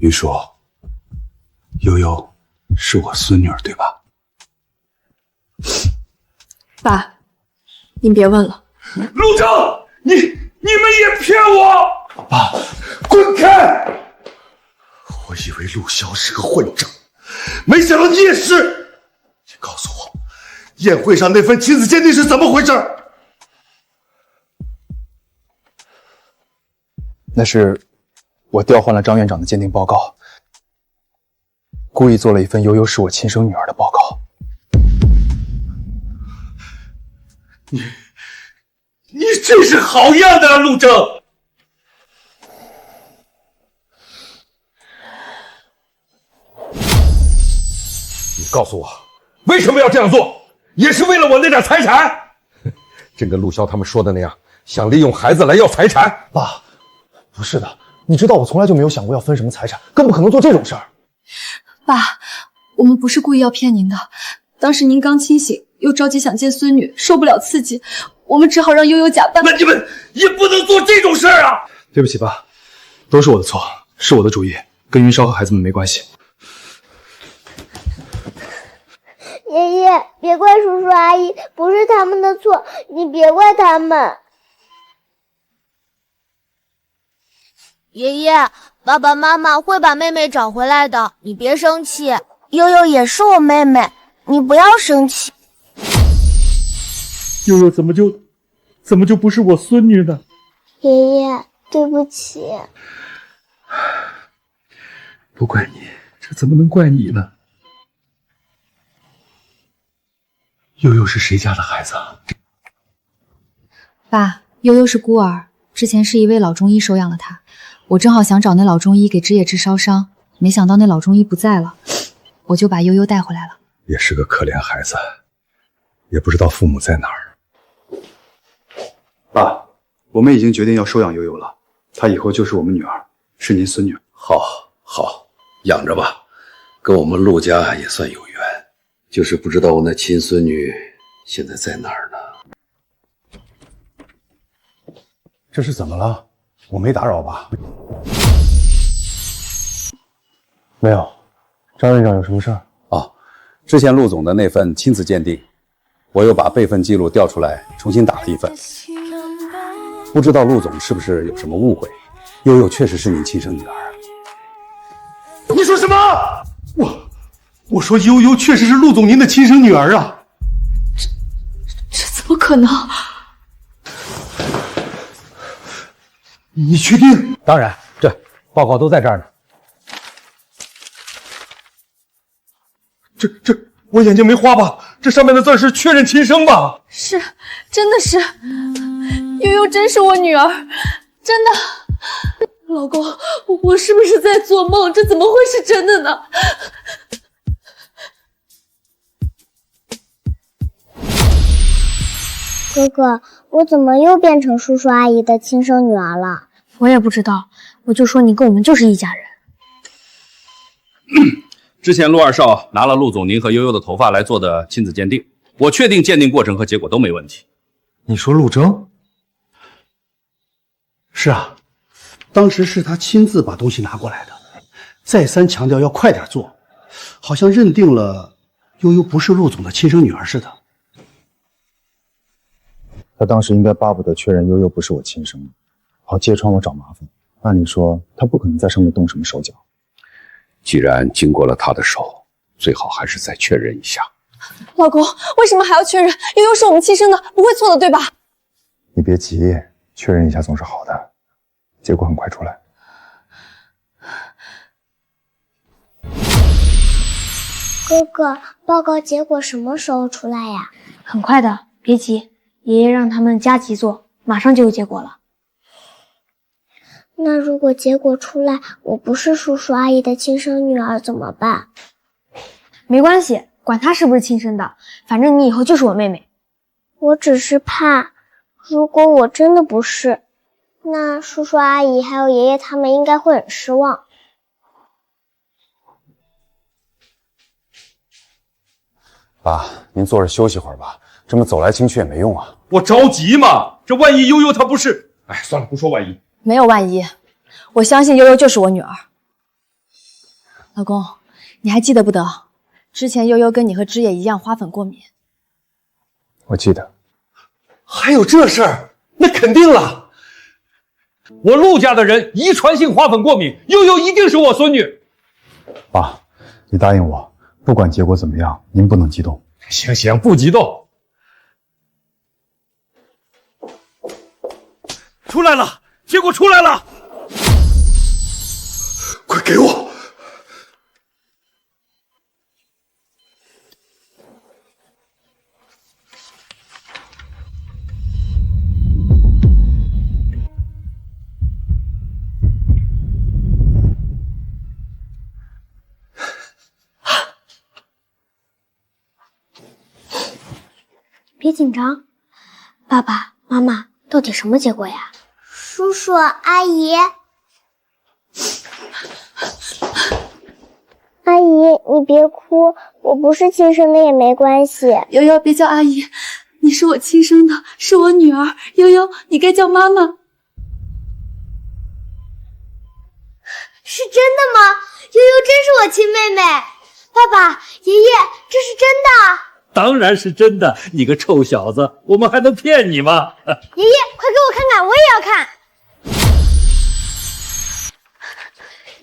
玉叔，悠悠是我孙女儿，对吧？爸，您别问了。陆正，你们也骗我！爸，滚开！我以为陆潇是个混账，没想到你也是。你告诉我，宴会上那份亲子鉴定是怎么回事？那是我调换了张院长的鉴定报告，故意做了一份悠悠是我亲生女儿的报告。你真是好样的啊，陆正！你告诉我，为什么要这样做？也是为了我那点财产？真跟陆潇他们说的那样，想利用孩子来要财产？爸，不是的，你知道我从来就没有想过要分什么财产，更不可能做这种事儿。爸，我们不是故意要骗您的，当时您刚清醒，又着急想见孙女，受不了刺激，我们只好让悠悠假扮。那你们也不能做这种事儿啊！对不起，爸，都是我的错，是我的主意，跟云霄和孩子们没关系。爷爷，别怪叔叔阿姨，不是他们的错，你别怪他们。爷爷，爸爸妈妈会把妹妹找回来的，你别生气。悠悠也是我妹妹，你不要生气。悠悠怎么就不是我孙女呢？爷爷，对不起。不怪你，这怎么能怪你呢？悠悠是谁家的孩子啊？爸，悠悠是孤儿，之前是一位老中医收养了她，我正好想找那老中医给枝叶治烧伤，没想到那老中医不在了，我就把悠悠带回来了。也是个可怜孩子，也不知道父母在哪儿。爸，我们已经决定要收养悠悠了，她以后就是我们女儿，是您孙女。好，养着吧，跟我们陆家也算有缘。就是不知道我那亲孙女现在在哪儿呢？这是怎么了？我没打扰吧？没有，张院长有什么事儿？哦，之前陆总的那份亲子鉴定，我又把备份记录调出来，重新打了一份。不知道陆总是不是有什么误会？悠悠确实是你亲生女儿。你说什么？我说悠悠确实是陆总您的亲生女儿啊！这怎么可能？你确定？当然，这报告都在这儿呢。这，我眼睛没花吧？这上面的字是确认亲生吧？是，真的是，悠悠真是我女儿，真的。老公，我是不是在做梦？这怎么会是真的呢？哥哥，我怎么又变成叔叔阿姨的亲生女儿了？我也不知道，我就说你跟我们就是一家人。之前陆二少拿了陆总您和悠悠的头发来做的亲子鉴定，我确定鉴定过程和结果都没问题。你说陆征？是啊，当时是他亲自把东西拿过来的，再三强调要快点做，好像认定了悠悠不是陆总的亲生女儿似的。他当时应该巴不得确认悠悠不是我亲生的，好揭穿我找麻烦。按理说，他不可能在上面动什么手脚。既然经过了他的手，最好还是再确认一下。老公，为什么还要确认？悠悠是我们亲生的，不会错的，对吧？你别急，确认一下总是好的。结果很快出来。哥哥，报告结果什么时候出来呀？很快的，别急，爷爷让他们加急做，马上就有结果了。那如果结果出来，我不是叔叔阿姨的亲生女儿怎么办？没关系，管她是不是亲生的，反正你以后就是我妹妹。我只是怕，如果我真的不是，那叔叔阿姨还有爷爷他们应该会很失望。爸，您坐着休息会儿吧，这么走来走去也没用啊。我着急嘛，这万一悠悠她不是……哎，算了，不说万一。没有万一，我相信悠悠就是我女儿。老公，你还记得不得？之前悠悠跟你和枝叶一样花粉过敏。我记得。还有这事儿？那肯定了。我陆家的人遗传性花粉过敏，悠悠一定是我孙女。爸，你答应我，不管结果怎么样，您不能激动。行行，不激动。出来了，结果出来了！快给我！别紧张，爸爸妈妈，到底什么结果呀？叔叔阿姨，阿姨你别哭，我不是亲生的也没关系。悠悠别叫阿姨，你是我亲生的，是我女儿。悠悠你该叫妈妈。是真的吗？悠悠真是我亲妹妹。爸爸爷爷，这是真的。当然是真的，你个臭小子，我们还能骗你吗？爷爷，快给我看看，我也要看。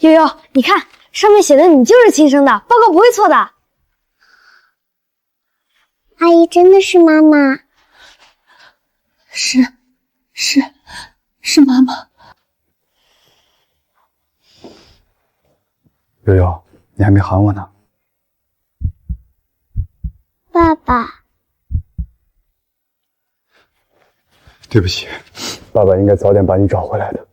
悠悠，你看上面写的你就是亲生的，报告不会错的。阿姨真的是妈妈？是妈妈。悠悠，你还没喊我呢。爸爸，对不起，爸爸应该早点把你找回来的。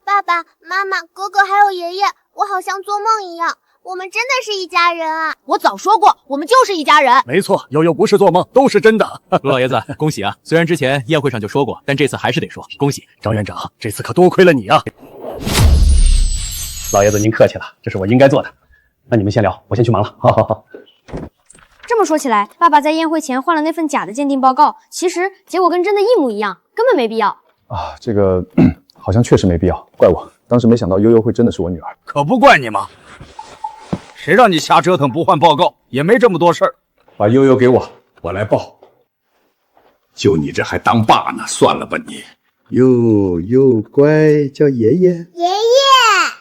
爸爸妈妈、哥哥还有爷爷，我好像做梦一样，我们真的是一家人啊！我早说过，我们就是一家人。没错，悠悠不是做梦，都是真的。陆老爷子，恭喜啊！虽然之前宴会上就说过，但这次还是得说恭喜。张院长，这次可多亏了你啊！老爷子您客气了，这是我应该做的。那你们先聊，我先去忙了。好。这么说起来，爸爸在宴会前换了那份假的鉴定报告，其实结果跟真的一模一样，根本没必要啊。这个好像确实没必要，怪我当时没想到悠悠会真的是我女儿。可不怪你嘛，谁让你瞎折腾不换报告，也没这么多事儿。把悠悠给我，我来报。就你这还当爸呢，算了吧你。悠悠乖，叫爷爷。爷爷，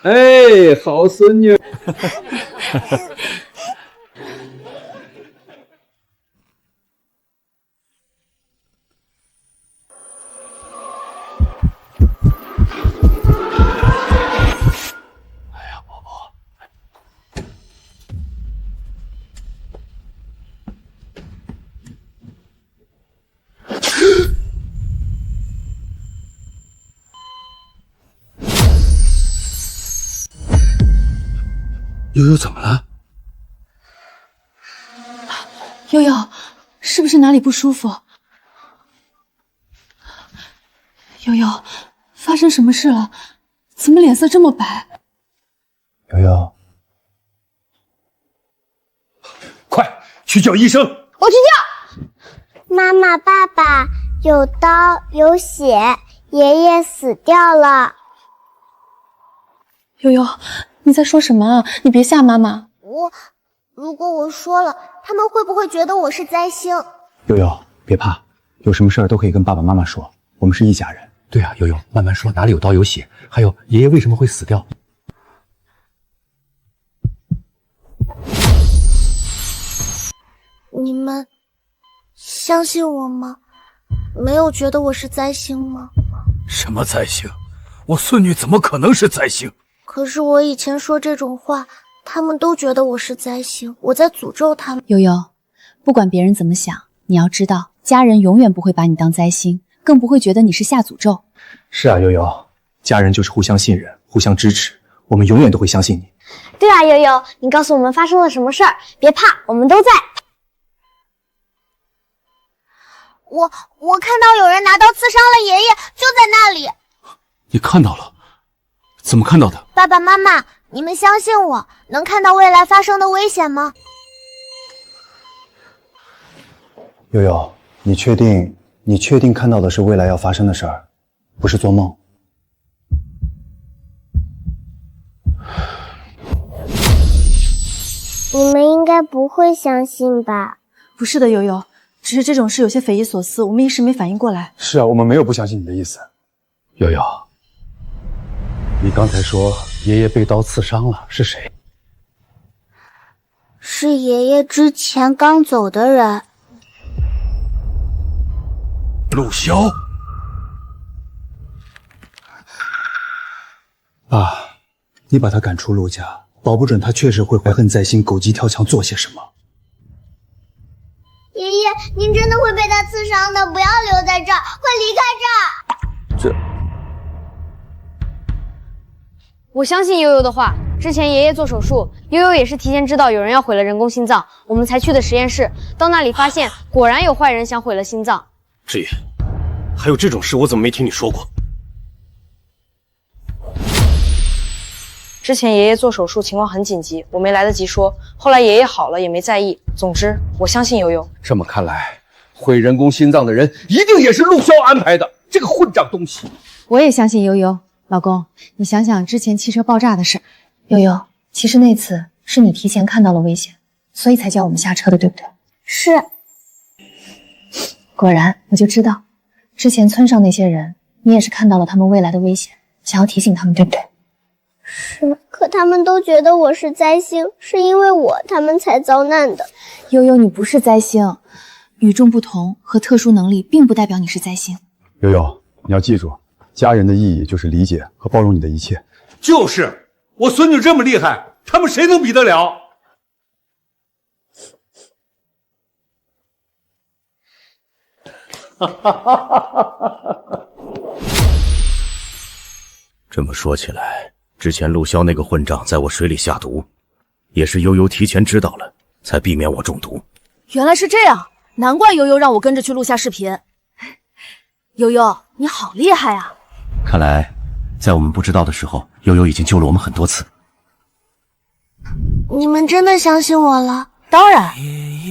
哎，好孙女。悠悠怎么了？悠悠，是不是哪里不舒服？悠悠，发生什么事了？怎么脸色这么白？悠悠，去叫医生。我去叫。妈妈、爸爸，有刀有血，爷爷死掉了。悠悠，你在说什么啊？你别吓妈妈。如果我说了，他们会不会觉得我是灾星？悠悠，别怕，有什么事儿都可以跟爸爸妈妈说，我们是一家人。对啊，悠悠，慢慢说，哪里有刀有血？还有爷爷为什么会死掉？你们相信我吗？没有觉得我是灾星吗？什么灾星？我孙女怎么可能是灾星？可是我以前说这种话，他们都觉得我是灾星，我在诅咒他们。悠悠，不管别人怎么想，你要知道，家人永远不会把你当灾星，更不会觉得你是下诅咒。是啊，悠悠，家人就是互相信任，互相支持，我们永远都会相信你。对啊，悠悠，你告诉我们发生了什么事儿，别怕，我们都在。我看到有人拿刀刺伤了爷爷，就在那里。你看到了？怎么看到的？爸爸妈妈，你们相信我，能看到未来发生的危险吗？悠悠，你确定看到的是未来要发生的事儿，不是做梦？你们应该不会相信吧？不是的，悠悠，只是这种事有些匪夷所思，我们一时没反应过来。是啊，我们没有不相信你的意思。悠悠，你刚才说爷爷被刀刺伤了，是谁？是爷爷之前刚走的人。陆萧。爸，你把他赶出陆家，保不准他确实会怀恨在心，狗急跳墙做些什么。爷爷，您真的会被他刺伤的，不要留在这儿，快离开这儿。我相信悠悠的话。之前爷爷做手术，悠悠也是提前知道有人要毁了人工心脏，我们才去的实验室。到那里发现，果然有坏人想毁了心脏。志野，还有这种事，我怎么没听你说过？之前爷爷做手术情况很紧急，我没来得及说，后来爷爷好了也没在意。总之，我相信悠悠。这么看来，毁人工心脏的人一定也是陆萧安排的，这个混账东西！我也相信悠悠。老公，你想想之前汽车爆炸的事。悠悠，其实那次是你提前看到了危险，所以才叫我们下车的，对不对？是。果然，我就知道，之前村上那些人，你也是看到了他们未来的危险，想要提醒他们，对不对？是，可他们都觉得我是灾星，是因为我他们才遭难的。悠悠，你不是灾星，与众不同和特殊能力并不代表你是灾星。悠悠，你要记住，家人的意义就是理解和包容你的一切。就是，我孙女这么厉害，他们谁能比得了？这么说起来，之前陆萧那个混账在我水里下毒，也是悠悠提前知道了，才避免我中毒。原来是这样，难怪悠悠让我跟着去录下视频。悠悠，你好厉害啊！看来，在我们不知道的时候，悠悠已经救了我们很多次。你们真的相信我了？当然，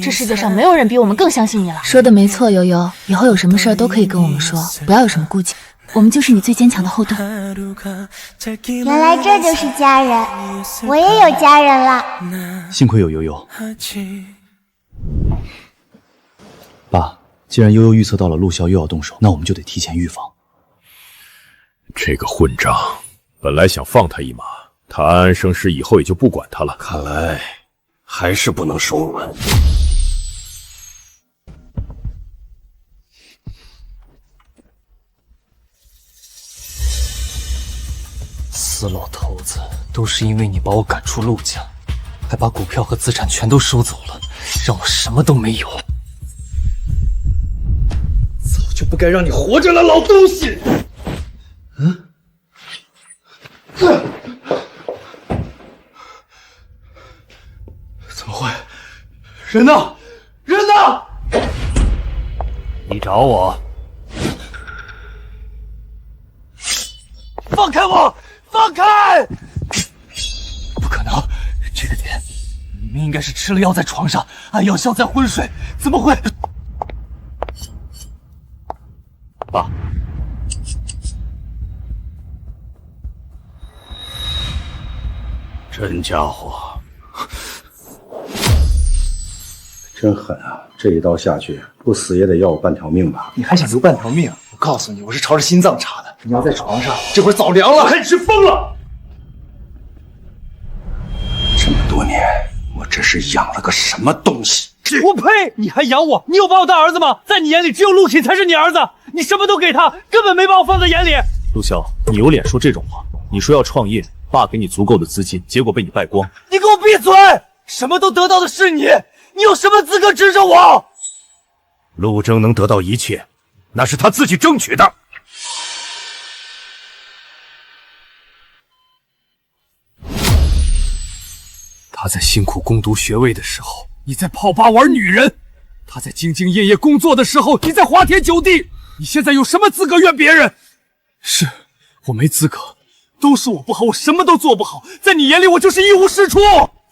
这世界上没有人比我们更相信你了。说的没错，悠悠，以后有什么事儿都可以跟我们说，不要有什么顾忌，我们就是你最坚强的后盾。原来这就是家人，我也有家人了。幸亏有悠悠。爸，既然悠悠预测到了陆萧又要动手，那我们就得提前预防。这个混账，本来想放他一马，他安安生尸以后也就不管他了。看来还是不能手软。死老头子，都是因为你把我赶出陆家，还把股票和资产全都收走了，让我什么都没有。早就不该让你活着了，老东西！怎么会？人呢？人呢？你找我？放开我！放开！不可能，这个点你们应该是吃了药在床上，按药效在昏睡，怎么会？爸，真家伙，真狠啊！这一刀下去，不死也得要我半条命吧？你还想留半条命？我告诉你，我是朝着心脏插的。你要在床上，这会儿早凉了。看你是疯了！这么多年，我这是养了个什么东西？我呸！你还养我？你有把我当儿子吗？在你眼里，只有陆启才是你儿子。你什么都给他，根本没把我放在眼里。陆潇，你有脸说这种话？你说要创业，爸给你足够的资金，结果被你败光。你给我闭嘴！什么都得到的是你，你有什么资格指着我？陆征能得到一切，那是他自己争取的。他在辛苦攻读学位的时候，你在泡吧玩女人；他在兢兢业业工作的时候，你在花天酒地。你现在有什么资格怨别人？是我没资格，都是我不好，我什么都做不好。在你眼里，我就是一无是处。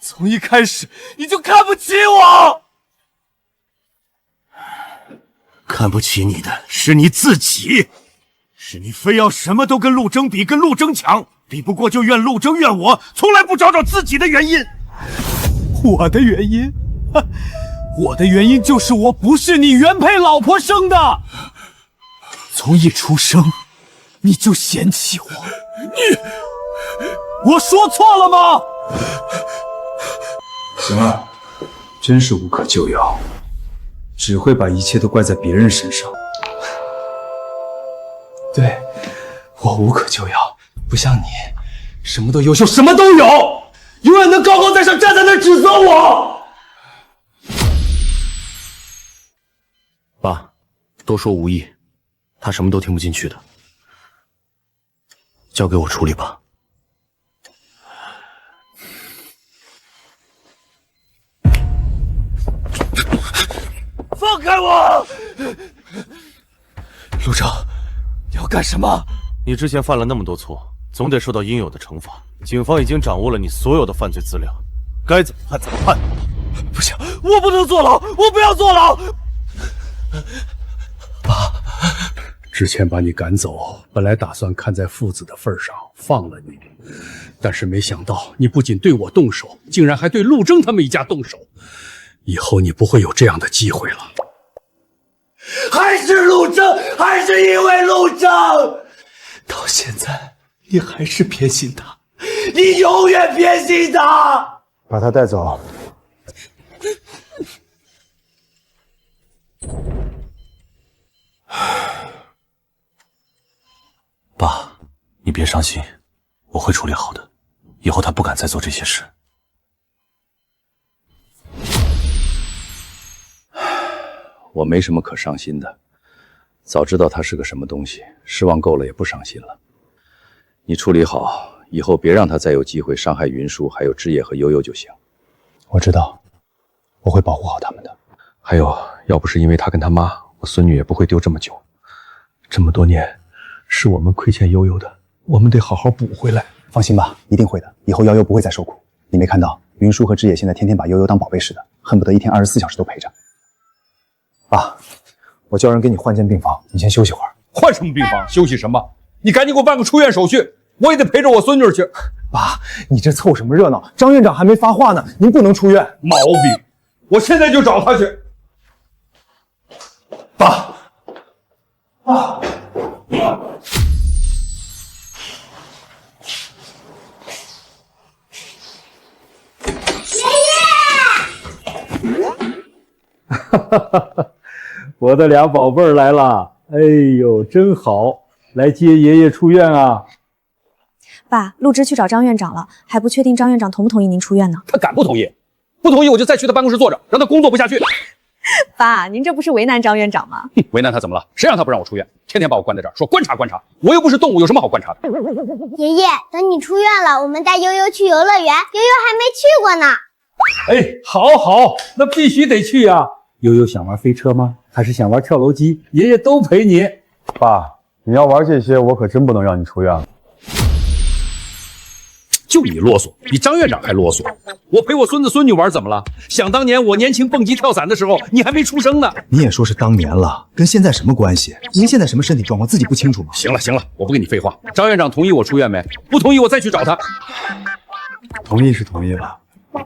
从一开始你就看不起我。看不起你的是你自己，是你非要什么都跟陆征比，跟陆征抢，比不过就怨陆征怨我，从来不找找自己的原因。我的原因？我的原因就是我不是你原配老婆生的。从一出生你就嫌弃我，我说错了吗？行了，真是无可救药，只会把一切都怪在别人身上。对，我无可救药，不像你，什么都优秀，什么都有，永远能高高在上站在那儿指责我。爸，多说无益，他什么都听不进去的，交给我处理吧。放开我！陆征，你要干什么？你之前犯了那么多错，总得受到应有的惩罚。警方已经掌握了你所有的犯罪资料，该怎么判怎么判。不行，我不能坐牢，我不要坐牢。爸，之前把你赶走，本来打算看在父子的份上放了你，但是没想到你不仅对我动手，竟然还对陆征他们一家动手。以后你不会有这样的机会了。还是陆征，还是因为陆征，到现在你还是偏心他，你永远偏心他。把他带走。爸，你别伤心，我会处理好的。以后他不敢再做这些事。我没什么可伤心的，早知道他是个什么东西，失望够了也不伤心了。你处理好，以后别让他再有机会伤害云舒，还有枝叶和悠悠就行。我知道，我会保护好他们的。还有，要不是因为他跟他妈，我孙女也不会丢这么久。这么多年，是我们亏欠悠悠的，我们得好好补回来。放心吧，一定会的。以后悠悠不会再受苦。你没看到云舒和枝叶现在天天把悠悠当宝贝似的，恨不得一天24小时都陪着。爸，我叫人给你换间病房，你先休息会儿。换什么病房？休息什么？你赶紧给我办个出院手续，我也得陪着我孙女去。爸，你这凑什么热闹？张院长还没发话呢，您不能出院。毛病！我现在就找他去。爸，爸，我的俩宝贝儿来了，哎呦，真好！来接爷爷出院啊！爸，陆之去找张院长了，还不确定张院长同不同意您出院呢。他敢不同意？不同意我就再去他办公室坐着，让他工作不下去。爸，您这不是为难张院长吗？为难他怎么了？谁让他不让我出院？天天把我关在这儿，说观察观察，我又不是动物，有什么好观察的？爷爷，等你出院了，我们带悠悠去游乐园，悠悠还没去过呢。哎，好好，那必须得去呀！悠悠想玩飞车吗？还是想玩跳楼机？爷爷都陪你。爸，你要玩这些，我可真不能让你出院了。就你啰嗦，比张院长还啰嗦。我陪我孙子孙女玩怎么了？想当年我年轻蹦极跳伞的时候，你还没出生呢。你也说是当年了，跟现在什么关系？您现在什么身体状况自己不清楚吗？行了行了，我不跟你废话。张院长同意我出院没？不同意我再去找他。同意是同意了，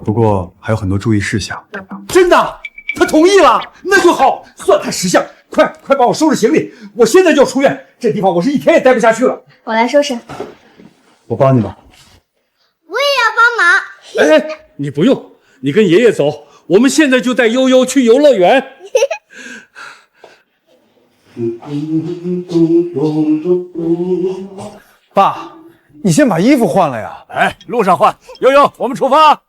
不过还有很多注意事项。真的？他同意了？那就好，算他识相。快帮我收拾行李，我现在就要出院。这地方我是一天也待不下去了。我来收拾。我帮你吧。我也要帮忙。哎，你不用，你跟爷爷走，我们现在就带悠悠去游乐园。爸，你先把衣服换了呀。哎，路上换。悠悠，我们出发。